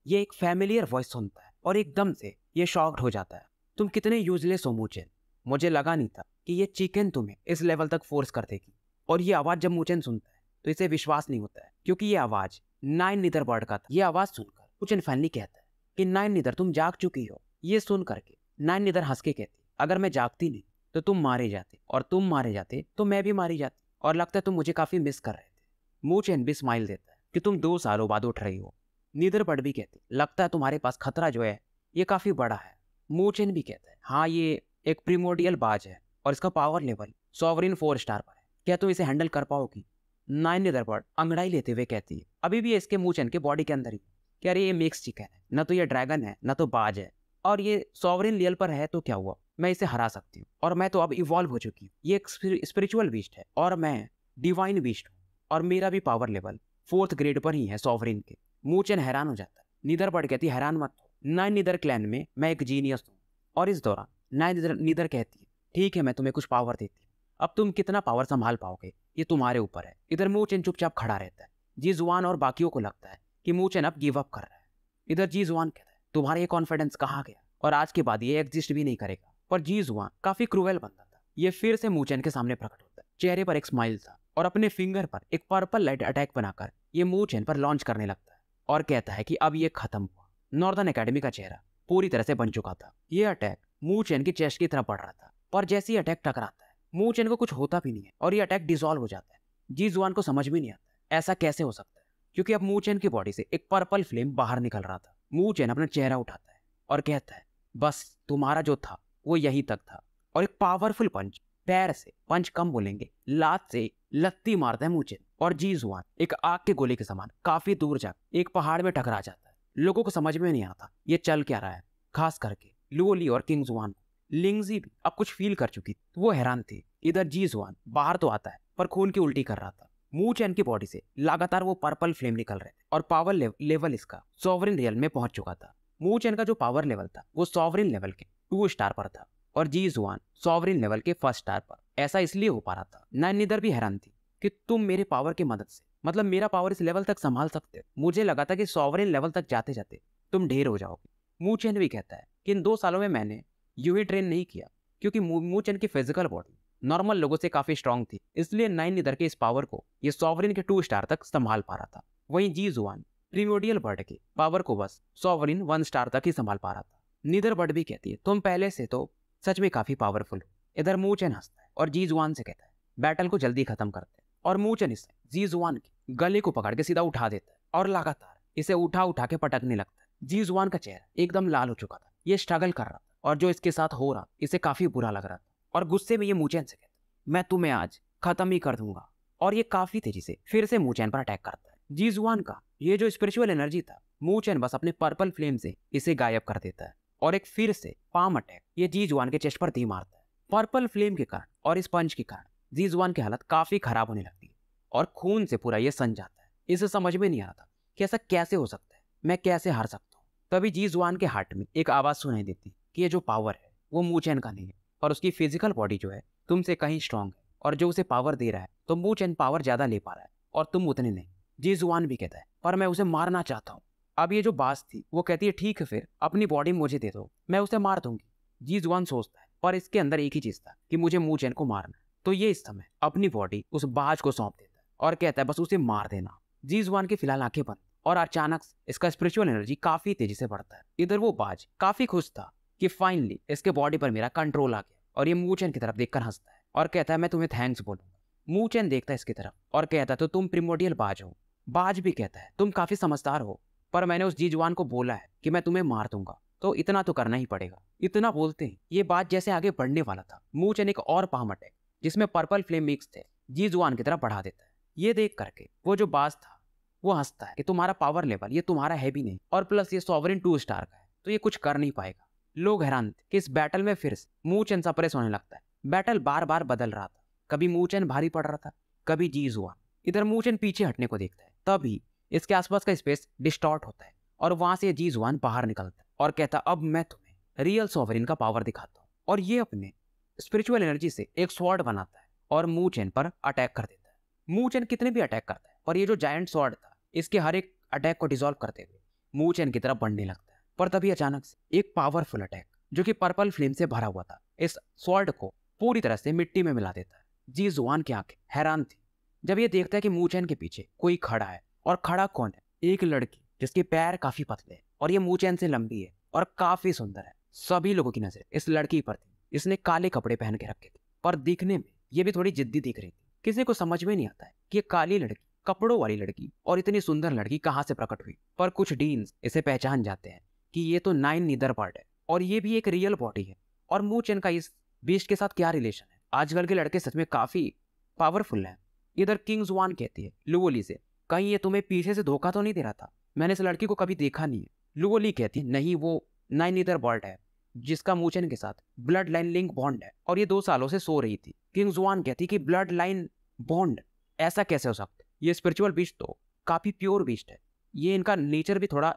Speaker 1: ये एक फैमिलियर वॉइस सुनता है और एकदम से ये शॉक्ड हो जाता है। तुम कितने यूजलेस हो मू चेन, मुझे लगा नहीं था कि ये चिकन तुम्हें इस लेवल तक फोर्स कर देगी। और ये आवाज जब मू चेन सुनता है तो इसे विश्वास नहीं होता है, क्योंकि ये आवाज नाइन निदर बर्ड का था। ये आवाज सुनकर मू चेन फाइनली कहता है कि नाइन निदर तुम जाग चुकी हो। ये सुन करके नाइन निदर हंस के कहती अगर मैं जागती नहीं तो तुम मारे जाते, और तुम मारे जाते तो मैं भी मारी जाती, और लगता है तुम मुझे काफी मिस कर रहे थे। मू चेन भी स्माइल देता है कि तुम 2 सालों बाद उठ रही हो। नीदर बर्ड भी कहती लगता है तुम्हारे पास खतरा जो है ये काफी बड़ा है। मू चेन भी कहता है हाँ ये एक प्रीमोडियल बाज है और इसका पावर लेवल सॉवरिन 4 स्टार पर है, क्या तुम इसे हैंडल कर पाओगी। नाइन निदर बर्ड अंगड़ाई लेते हुए कहती है अभी भी इसके मू चेन के बॉडी के अंदर ही, कह रही ये मिक्स चिकन है, न तो ये ड्रैगन है न तो बाज है, और ये सॉवरिन लेवल पर है तो क्या हुआ, मैं इसे हरा सकती हूँ, और मैं तो अब इवॉल्व हो चुकी हूँ। ये एक स्पिरिचुअल बीस्ट है और मैं डिवाइन बीस्ट हूँ, और मेरा भी पावर लेवल 4th ग्रेड पर ही है सॉवरिन के। मू चेन हैरान हो जाता है। नीदर बर्ड कहती हैरान मत हो, नाइन निदर क्लैन में मैं एक जीनियस हूँ। और इस दौरान नाइन निदर कहती है ठीक है मैं तुम्हें कुछ पावर देती हूँ, अब तुम कितना पावर संभाल पाओगे ये तुम्हारे ऊपर है। इधर मू चेन चुपचाप खड़ा रहता है। जी जुआन और बाकियों को लगता है कि मू चेन अब गिव अप कर रहा है। इधर जी जुआन कहता है तुम्हारा ये कॉन्फिडेंस कहाँ गया, और आज के बाद ये एग्जिस्ट भी नहीं करेगा। पर जी जुआन काफी क्रूएल बंदा था। ये फिर से मू चेन के सामने प्रकट होता है। चेहरे पर एक स्माइल था और अपने फिंगर पर एक पर्पल लाइट अटैक बनाकर ये मू चेन पर लॉन्च करने लगता है और कहता है कि अब ये खत्म हुआ। नॉर्दर्न एकेडमी का चेहरा पूरी तरह से बन चुका था। ये अटैक मू चेन की चेस्ट की तरफ बढ़ रहा था, पर जैसे ही अटैक टकराता है मू चेन को कुछ होता भी नहीं है और ये अटैक डिसॉल्व हो जाता है। जी जुआन को समझ में नहीं आता ऐसा कैसे हो सकता है, क्योंकि अब मू चेन की बॉडी से एक पर्पल फ्लेम बाहर निकल रहा था। मू चेन अपना चेहरा उठाता है और कहता है बस तुम्हारा जो था वो यही तक था, और एक पावरफुल पंच, पैर से पंच कम बोलेंगे, लात से लत्ती मारता है मू चेन, और जी जुआन एक आग के गोले के समान काफी दूर जाकर एक पहाड़ में टकरा जाता है। लोगों को समझ में नहीं आता ये चल क्या रहा है, खास करके लुओली और किंग जुआन को। लिंगजी भी अब कुछ फील कर चुकी थी, वो हैरान थी। इधर जी जुआन बाहर तो आता है पर खून की उल्टी कर रहा था। मू चेन की बॉडी से लगातार वो पर्पल फ्लेम निकल रहे थे और पावर लेवल इसका सॉवरिन रियल में पहुंच चुका था। मू चेन का जो पावर लेवल था वो सॉवरिन लेवल के 2 स्टार पर था और जी जुआन सॉवरिन लेवल के 1 स्टार पर। ऐसा इसलिए हो पा रहा था। नाइन निदर भी हैरान थी कि तुम मेरे पावर की मदद से, मतलब मेरा पावर इस लेवल तक संभाल सकते हो, मुझे लगा था कि सॉवरिन लेवल तक जाते जाते तुम ढेर हो जाओगे। मू चेन भी कहता है कि इन 2 सालों में मैंने यूं ही ट्रेन नहीं किया, क्योंकि मू चेन की फिजिकल बॉडी नॉर्मल लोगों से काफी स्ट्रांग थी, इसलिए नाइन निदर के इस पावर को ये सॉवरिन के 2 स्टार तक संभाल पा रहा था। वहीं जी जुआन प्रीमोडियल बर्ड के पावर को बस सॉवरिन 1 स्टार तक ही संभाल पा रहा था। नीदर बर्ड भी कहती है तुम पहले से तो सच में काफी पावरफुल हो। इधर मू चेन हंसता है और जी जुआन से कहता है बैटल को जल्दी खत्म करते हैं, और मू चेन इसे जी जुआन के गले को पकड़ के सीधा उठा देता है और लगातार इसे उठा उठा के पटकने लगता है। जी जुआन का चेहरा एकदम लाल हो चुका था, ये स्ट्रगल कर रहा था और जो इसके साथ हो रहा इसे काफी बुरा लग रहा था, और गुस्से में ये मू चेन से कहता है मैं तुम्हें आज खत्म ही कर दूंगा, और ये काफी तेजी से फिर से मू चेन पर अटैक करता है। जी जुआन का ये जो स्पिरिचुअल एनर्जी था मू चेन बस अपने पर्पल फ्लेम से इसे गायब कर देता है, और एक फिर से पाम अटैक ये जी जुआन के चेस्ट पर दी मारता है। पर्पल फ्लेम के कारण और इस पंच के कारण जीजुआन की हालत काफी खराब होने लगती है और खून से पूरा ये सन जाता है। इसे समझ में नहीं आ रहा था कि ऐसा कैसे हो सकता है, मैं कैसे हार सकता हूँ। तभी जीजुआन के हार्ट में एक आवाज सुनाई देती है कि ये जो पावर है वो मूचेन का नहीं है और उसकी फिजिकल बॉडी जो है तुमसे कहीं स्ट्रांग है, और जो उसे पावर दे रहा है तो मूचेन पावर ज्यादा ले पा रहा है और तुम उतने नहीं। जीजुआन भी कहता है पर मैं उसे मारना चाहता हूँ। अब ये जो बाज थी वो कहती है ठीक है फिर अपनी बॉडी मुझे दे दो, मैं उसे मार दूंगी। जीजुआन सोचता है पर इसके अंदर एक ही चीज था कि मुझे मूचेन को मारना है, तो ये इस समय अपनी बॉडी उस बाज को सौंप देता है और कहता है बस उसे मार देना। जीजुआन की फिलहाल आंखें बंद और अचानक इसका स्पिरिचुअल एनर्जी काफी तेजी से बढ़ता है। इधर वो बाज काफी खुश था कि फाइनली इसके बॉडी पर मेरा कंट्रोल आ गया, और ये मूचेन की तरफ देखकर हंसता है और कहता है मैं तुम्हें थैंक्स बोलूंगा। मूचेन देखता है इसकी तरफ और कहता है तो तुम प्रिमोडियल बाज हो। बाज भी कहता है तुम काफी समझदार हो, पर मैंने उस जीजुआन को बोला है कि मैं तुम्हें मार दूंगा, तो इतना तो करना ही पड़ेगा। इतना बोलते ही ये बात जैसे आगे बढ़ने वाला था, मूचेन एक और पाम अटैक जिसमें पर्पल फ्लेम मिक्स थे जीजुआन की तरफ बढ़ा देता है। ये देख करके वो जो बाज था वो हंसता है कि तुम्हारा पावर लेवल ये तुम्हारा है भी नहीं, और प्लस ये सॉवरेन 2 स्टार का है तो ये कुछ कर नहीं पाएगा। लोग हैरान थे कि इस बैटल में फिर से मूचेन सप्रेस होने लगता है। बैटल बार बार बदल रहा था, कभी मूचेन भारी पड़ रहा था, कभी जीजुआन। इधर मूचेन पीछे हटने को देखता है, तभी इसके आसपास का स्पेस डिस्टॉर्ट होता है और वहां से जीजुआन बाहर निकलता है और कहता अब मैं तुम्हें रियल सॉवरेन का पावर दिखाता हूँ, और ये अपने स्पिरिचुअल एनर्जी से एक स्वॉर्ड बनाता है और मूचेन पर अटैक कर देता है। मूचेन कितने भी अटैक करता है और ये जो जायंट स्वॉर्ड था इसके हर एक अटैक को डिसॉल्व करते हुए मूचेन की तरफ बढ़ने लगता है। पर तभी अचानक से एक पावरफुल अटैक जो कि पर्पल फ्लेम से भरा हुआ था इस स्वॉर्ड को पूरी तरह से मिट्टी में मिला देता है। जीजुआन की आंखें हैरान थी जब ये देखता है कि मूचेन के पीछे कोई खड़ा है, और खड़ा कौन है? एक लड़की जिसके पैर काफी पतले हैं और ये मूचेन से लंबी है और काफी सुंदर है। सभी लोगों की नजर इस लड़की पर थी। इसने काले कपड़े पहन के रखे थे पर दिखने में ये भी थोड़ी जिद्दी दिख रही थी। किसी को समझ में नहीं आता है कि ये काली लड़की, कपड़ों वाली लड़की और इतनी सुंदर लड़की कहाँ से प्रकट हुई। पर कुछ डीन्स इसे पहचान जाते हैं कि ये तो 9 नीदरबर्ड है और ये भी एक रियल बॉडी है। और मूचेन का इस बीस्ट के साथ क्या रिलेशन है? आजकल के लड़के सच में काफी पावरफुल हैं। इधर किंग जुआन कहती है लुओली से कहीं ये तुम्हें पीछे से धोखा तो नहीं दे रहा था? मैंने इस लड़की को कभी देखा नहीं है। लुओली कहती है नहीं, वो 9 नीदरबर्ड है जिसका मूचेन के साथ ब्लड लाइन लिंक बॉन्ड है और ये 2 सालों से सो रही थी। किंग जुआन कहती कि ब्लड लाइन बॉन्ड ऐसा कैसे हो सकता है? ये स्पिरिचुअल बीस्ट तो काफी प्योर बीस्ट है, ये इनका नेचर भी थोड़ा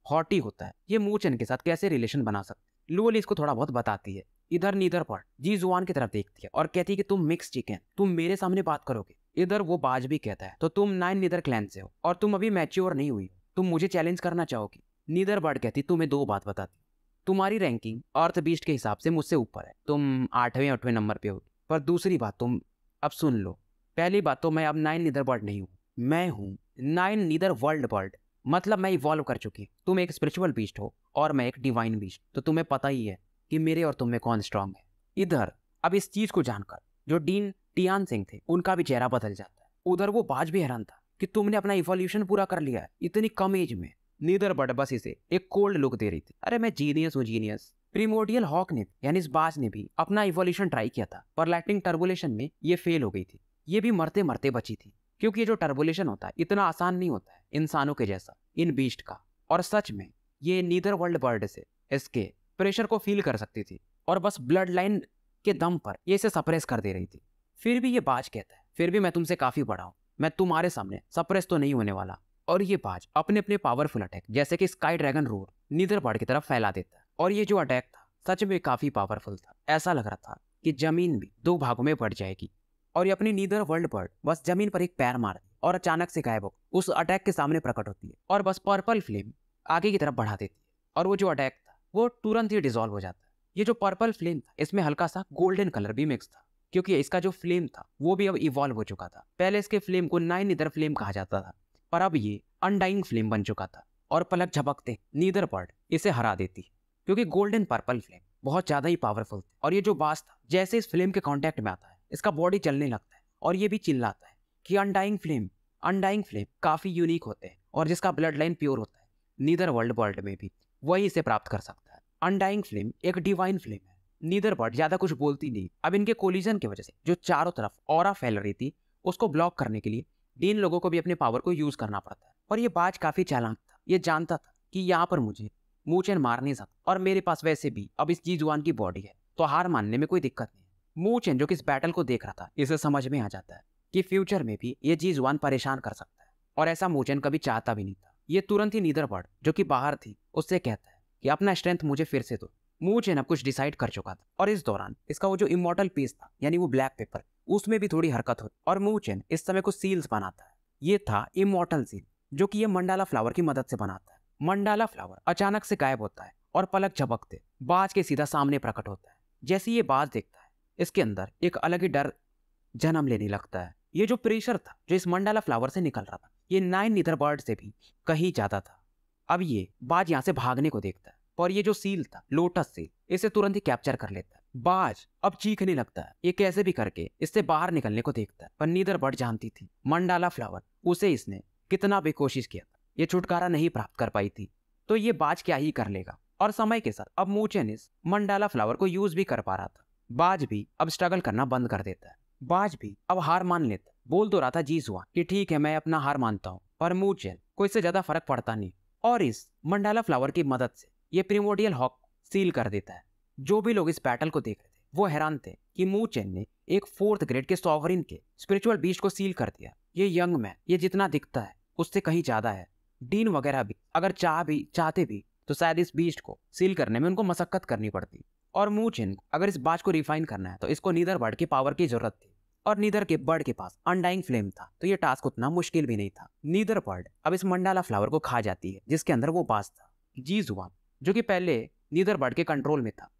Speaker 1: हॉटी होता है, ये मूचेन के साथ कैसे रिलेशन बना सकते? लुओली इसको थोड़ा बहुत बताती है। इधर नीदरबर्ड जीजुआन की तरफ देखती है और कहती है कि तुम मिक्स चिकन, तुम मेरे सामने बात करोगे? इधर वो बाज भी कहता है तो तुम 9 नीदर क्लैन से हो और तुम अभी मैच्योर नहीं हुई हो, तुम मुझे चैलेंज करना चाहोगी? नीदरबर्ड कहती तुम्हें 2 बात बताती, तुम्हारी रैंकिंग अर्थ बीस्ट के हिसाब से मुझसे ऊपर है, तुम 8वें नंबर पे होगी। पर दूसरी बात तुम अब सुन लो, पहली बात तो मैं अब 9 नीदरबर्ड नहीं हूँ, मैं हूँ 9 नीदर वर्ल्ड बर्ड, मतलब मैं इवॉल्व कर चुकी। तुम एक स्पिरिचुअल बीस्ट हो और मैं एक डिवाइन बीस्ट, तो तुम्हें पता ही है कि मेरे और तुम में कौन स्ट्रांग है। इधर अब इस चीज को जानकर जो डीन टियान सिंह थे उनका भी चेहरा बदल जाता है। उधर वो बाज भी हैरान था कि तुमने अपना इवोल्यूशन पूरा कर लिया है इतनी कम एज में। नीदरबर्ड बस इसे एक कोल्ड लुक दे रही थी, अरे मैं जीनियस हूँ जीनियस। प्रीमोडियल हॉक ने यानी इस बाज ने भी अपना इवोल्यूशन ट्राई किया था पर लाइटनिंग टर्बुलेशन में ये फेल हो गई थी। ये भी मरते मरते बची थी क्योंकि ये जो टर्बुलेशन होता है इतना आसान नहीं होता है इंसानों के जैसा इन बीस्ट का, और सच में ये नीदर वर्ल्ड बर्ड से इसके प्रेशर को फील कर सकती थी और बस ब्लड लाइन के दम पर ये इसे सप्रेस कर दे रही थी। फिर भी ये बाज कहता है फिर भी मैं तुमसे काफी बड़ा हूं, मैं तुम्हारे सामने सप्रेस तो नहीं होने वाला। और ये बाज अपने अपने पावरफुल अटैक जैसे कि स्काई ड्रैगन रोर नीदरबर्ड की तरफ फैला देता है, और ये जो अटैक था सच में काफी पावरफुल था। ऐसा लग रहा था कि जमीन भी 2 भागों में बढ़ जाएगी, और ये अपनी नीदर वर्ल्ड बर्ड बस जमीन पर एक पैर मारती और अचानक से गायब हो उस अटैक के सामने प्रकट होती है और बस पर्पल फ्लेम आगे की तरफ बढ़ा देती है, और वो जो अटैक था वो तुरंत ही डिसॉल्व हो जाता है। ये जो पर्पल फ्लेम था इसमें हल्का सा गोल्डन कलर भी मिक्स था क्योंकि इसका जो फ्लेम था वो भी अब इवॉल्व हो चुका था। पहले इसके फ्लेम को 9 नीदर फ्लेम कहा जाता था पर अब ये अनडाइंग फ्लेम बन चुका था, और पलक झपकते नीदरबर्ड इसे हरा देती क्योंकि गोल्डन पर्पल फ्लेम बहुत ज्यादा ही पावरफुल थी। और ये जो बाज था जैसे इस फ्लेम के कांटेक्ट में आता है इसका बॉडी चलने लगता है और ये भी चिल्लाता है कि अनडाइंग फ्लेम काफी यूनिक होते हैं और जिसका ब्लड लाइन प्योर होता है नीदर वर्ल्ड बर्ड में भी वही इसे प्राप्त कर सकता है। अनडाइंग फ्लेम एक डिवाइन फ्लेम है। नीदरबर्ड ज्यादा कुछ बोलती नहीं। अब इनके कोलिजन की वजह से जो चारों तरफ ऑरा फैल रही थी उसको ब्लॉक करने के लिए डीन लोगों को भी अपने पावर को यूज करना पड़ता है। और ये बाज काफी चालाक था, ये जानता था कि यहाँ पर मुझे मूचेन मार नहीं सकता और मेरे पास वैसे भी अब इस जीजुआन की बॉडी है तो हार मानने में कोई दिक्कत नहीं है। मू चेन जो कि इस बैटल को देख रहा था, इसे समझ में आ जाता है कि फ्यूचर में भी ये जी जुआन परेशान कर सकता है, और ऐसा मू चेन कभी चाहता भी नहीं था। ये तुरंत ही नीदरबर्ड जो कि बाहर थी उससे कहता है कि अपना स्ट्रेंथ मुझे फिर से दो। मू चेन अब कुछ डिसाइड कर चुका था, और इस दौरान इसका वो जो इमॉर्टल पीस था यानी वो ब्लैक पेपर, उसमें भी थोड़ी हरकत होती और मू चेन इस समय कुछ सील्स बनाता है। ये था इमॉर्टल सील जो कि ये मंडाला फ्लावर की मदद से बनाता है। मंडाला फ्लावर अचानक से गायब होता है और पलक झपकते बाज के सीधा सामने प्रकट होता है। जैसे ये बाज देखता है, इसके अंदर एक अलग ही डर जन्म लेने लगता है। ये जो प्रेशर था जो इस मंडाला फ्लावर से निकल रहा था, ये 9 नीदरबर्ड से भी कहीं ज्यादा था। अब ये बाज यहाँ से भागने को देखता है, और ये जो सील था लोटस सील, इसे तुरंत ही कैप्चर कर लेता है। बाज अब चीखने लगता है, ये कैसे भी करके इससे बाहर निकलने को देखता है, पर नीदरबर्ड जानती थी मंडाला फ्लावर उसे इसने कितना भी कोशिश किया था, ये छुटकारा नहीं प्राप्त कर पाई थी, तो ये बाज क्या ही कर लेगा। और समय के साथ अब मू चेन इस मंडाला फ्लावर को यूज भी कर पा रहा था। बाज भी अब स्ट्रगल करना बंद कर देता है। बाज भी अब हार मान लेता। बोल तो रहा था जी जुआन कि ठीक है मैं अपना हार मानता हूँ, पर मू चेन को इससे ज्यादा फर्क पड़ता नहीं, और इस मंडाला फ्लावर की मदद से ये प्रिमोडियल हॉक सील कर देता है। जो भी लोग इस बैटल को देख रहे थे वो हैरान थे कि मू चेन ने एक 4th ग्रेड के सॉवरिन के स्पिरिचुअल बीस्ट को सील कर दिया। ये यंग मैन ये जितना दिखता है उससे कहीं ज्यादा है। डीन वगैरह भी अगर चाहते भी तो शायद इस बीस्ट को सील करने में उनको मशक्कत करनी पड़ती, और मू चेन को अगर इस बाज को रिफाइन करना है तो इसको नीदरबर्ड की पावर की जरूरत थी, और नीदरबर्ड के पास अनडाइंग फ्लेम था, तो ये टास्क उतना मुश्किल भी नहीं था। नीदरबर्ड अब इस मंडाला फ्लावर को खा जाती है जिसके अंदर वो बाज था। जी जुआन जो कि पहले नीदरबर्ड के कंट्रोल में था,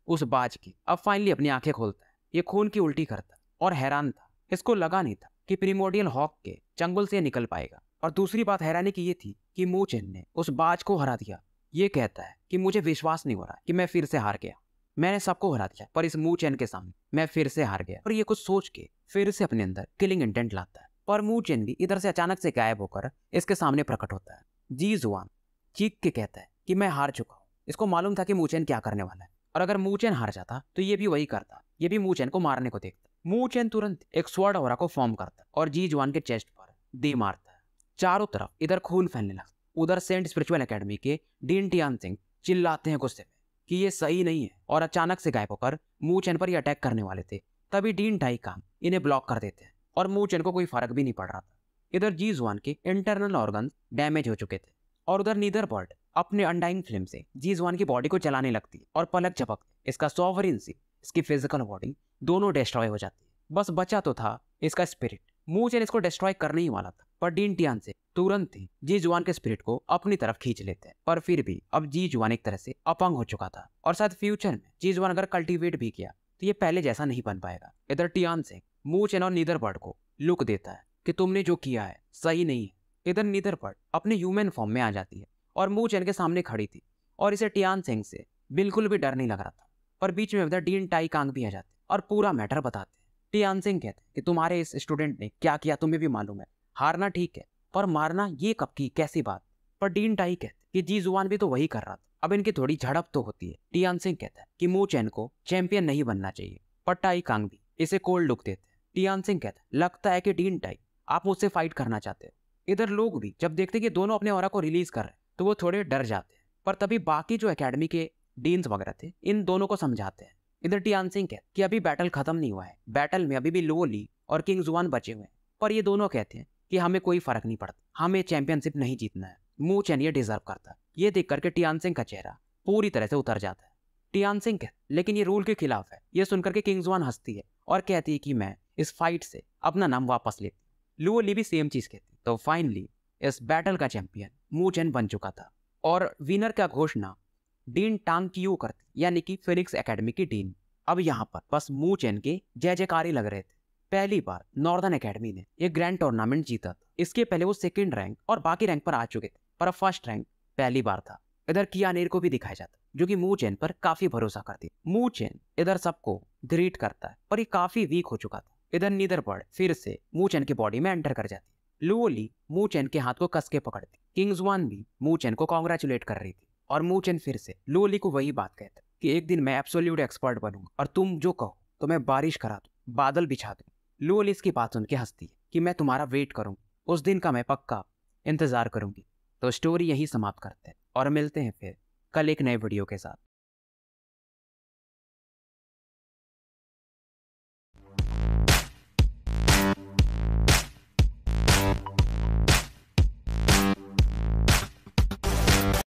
Speaker 1: उस बाज की अब फाइनली अपनी आंखें खोलता है। ये खून की उल्टी करता और हैरान था, इसको लगा नहीं था कि प्रिमोडियल हॉक के चंगुल से निकल पाएगा। और दूसरी बात हैरानी की ये थी कि मू चेन ने उस बाज को हरा दिया। ये कहता है कि मुझे विश्वास नहीं हो रहा कि मैं फिर से हार गया, मैंने सबको हरा दिया पर इस मू चेन के सामने मैं फिर से हार गया। और ये कुछ सोच के फिर से अपने अंदर किलिंग इंटेंट लाता है, और मू चेन भी इधर से अचानक से गायब होकर इसके सामने प्रकट होता है। जी जुआन चीख के कहता है कि मैं हार चुका हूँ। इसको मालूम था कि मू चेन क्या करने वाला है, और अगर मू चेन हार जाता तो ये भी वही करता, ये भी मू चेन को मारने को देखता। मू चेन तुरंत एक स्वॉर्ड ऑरा को फॉर्म करता और जी जुआन के चेस्ट पर दे मारता है। चारों तरफ इधर खून फैलने लगता। उधर सेंट स्पिरिचुअल एकेडमी के डीन टियान सिंह चिल्लाते हैं गुस्से में कि ये सही नहीं है, और अचानक से गायब होकर मू चेन पर ये अटैक करने वाले थे। तभी डीन टाई कांग इन्हें ब्लॉक कर देते हैं, और मू चेन को कोई फर्क भी नहीं पड़ रहा था। इधर जी जुआन के इंटरनल ऑर्गन डैमेज हो चुके थे, और उधर नीदरबर्ड अपने अनडाइंग फ्लेम से जी जुआन की बॉडी को जलाने लगती है, और पलक झपकते इसका सॉवरिन सी इसकी फिजिकल बॉडी दोनों डिस्ट्रॉय हो जाती है। बस बचा तो था इसका स्पिरिट। मू चेन इसको डिस्ट्रॉय करने ही वाला था, पर डीन टियान से तुरंत ही जी जुआन के स्पिरिट को अपनी तरफ खींच लेते हैं। पर फिर भी अब जी जुआन एक तरह से अपंग हो चुका था, और शायद फ्यूचर में जी जुआन अगर कल्टीवेट भी किया तो ये पहले जैसा नहीं बन पाएगा। इधर टियान से मू चेन और नीदरबर्ड को लुक देता है कि तुमने जो किया है सही नहीं है। इधर नीदरबर्ड अपने ह्यूमन फॉर्म में आ जाती है और मू चेन के सामने खड़ी थी, और इसे टियान सिंह से बिल्कुल भी डर नहीं लग रहा था। पर बीच में उधर डीन टाई कांग भी आ जाते और पूरा मैटर बताते हैं। टियान सिंह कहते हैं कि तुम्हारे इस स्टूडेंट ने क्या किया तुम्हें भी मालूम है, हारना ठीक है पर मारना ये कब की कैसी बात। पर डीन टाई कहते कि जी जुआन भी तो वही कर रहा था, अब इनकी थोड़ी झड़प तो होती है। टियान सिंह कहता है कि मू चेन को चैंपियन नहीं बनना चाहिए, पर टाई कांग भी इसे कोल्ड लुक देते हैं। टियान सिंह कहता है लगता है कि डीन टाई आप मुझसे फाइट करना चाहते हो। इधर लोग भी जब देखते कि दोनों अपने ऑरा को रिलीज कर रहे हैं तो वो थोड़े डर जाते हैं, पर तभी बाकी जो एकेडमी के डीन्स वगैरह थे इन दोनों को समझाते हैं। इधर टियान सिंह कहते कि अभी बैटल खत्म नहीं हुआ है, बैटल में अभी भी लो ली और किंग जुआन बचे हुए हैं। पर ये दोनों कहते हैं कि हमें कोई फर्क नहीं पड़ता, हमें चैंपियनशिप नहीं जीतना है, मू चेन ये डिजर्व करता है। ये देख करके टियान सिंह का चेहरा पूरी तरह से उतर जाता है। टियान सिंह कहते लेकिन ये रूल के खिलाफ है। ये सुनकर के किंग जुआन हंसती है और कहती है कि मैं इस फाइट से अपना नाम वापस लेती हूँ। लुओ ली भी सेम चीज कहती। तो फाइनली इस बैटल का चैंपियन मू चेन बन चुका था, और विनर का घोषणा डीन टांग कियो करती, यानी कि फिनिक्स एकेडमी की डीन। अब यहाँ पर बस मू चेन के जय जयकार ही लग रहे थे। पहली बार नॉर्दर्न एकेडमी ने एक ग्रैंड टूर्नामेंट जीता था। इसके पहले वो सेकंड रैंक और बाकी रैंक पर आ चुके थे, पर अब फर्स्ट रैंक पहली बार था। इधर कियानेर को भी दिखाया जाता जो कि मू चेन पर काफी भरोसा करती। मू चेन इधर सबको ग्रीट करता है, पर ये काफी वीक हो चुका था। इधर नीदरबर्ड फिर से मू चेन की बॉडी में एंटर कर जाती है। लुओ ली मू चेन के हाथ को कस के पकड़ती। किंग जुआन भी मू चेन को कांग्रेचुलेट कर रही थी, और मू चेन फिर से लुओ ली को वही बात कहता कि एक दिन मैं एब्सोल्यूट एक्सपर्ट बनूंगा और तुम जो कहो तो मैं बारिश करा दूं, बादल बिछा दूं। लुओ ली इसकी बात सुन के हंसती है कि मैं तुम्हारा वेट करूंगी, उस दिन का मैं पक्का इंतजार करूंगी। तो स्टोरी यही समाप्त करते हैं और मिलते हैं फिर कल एक नए वीडियो के साथ।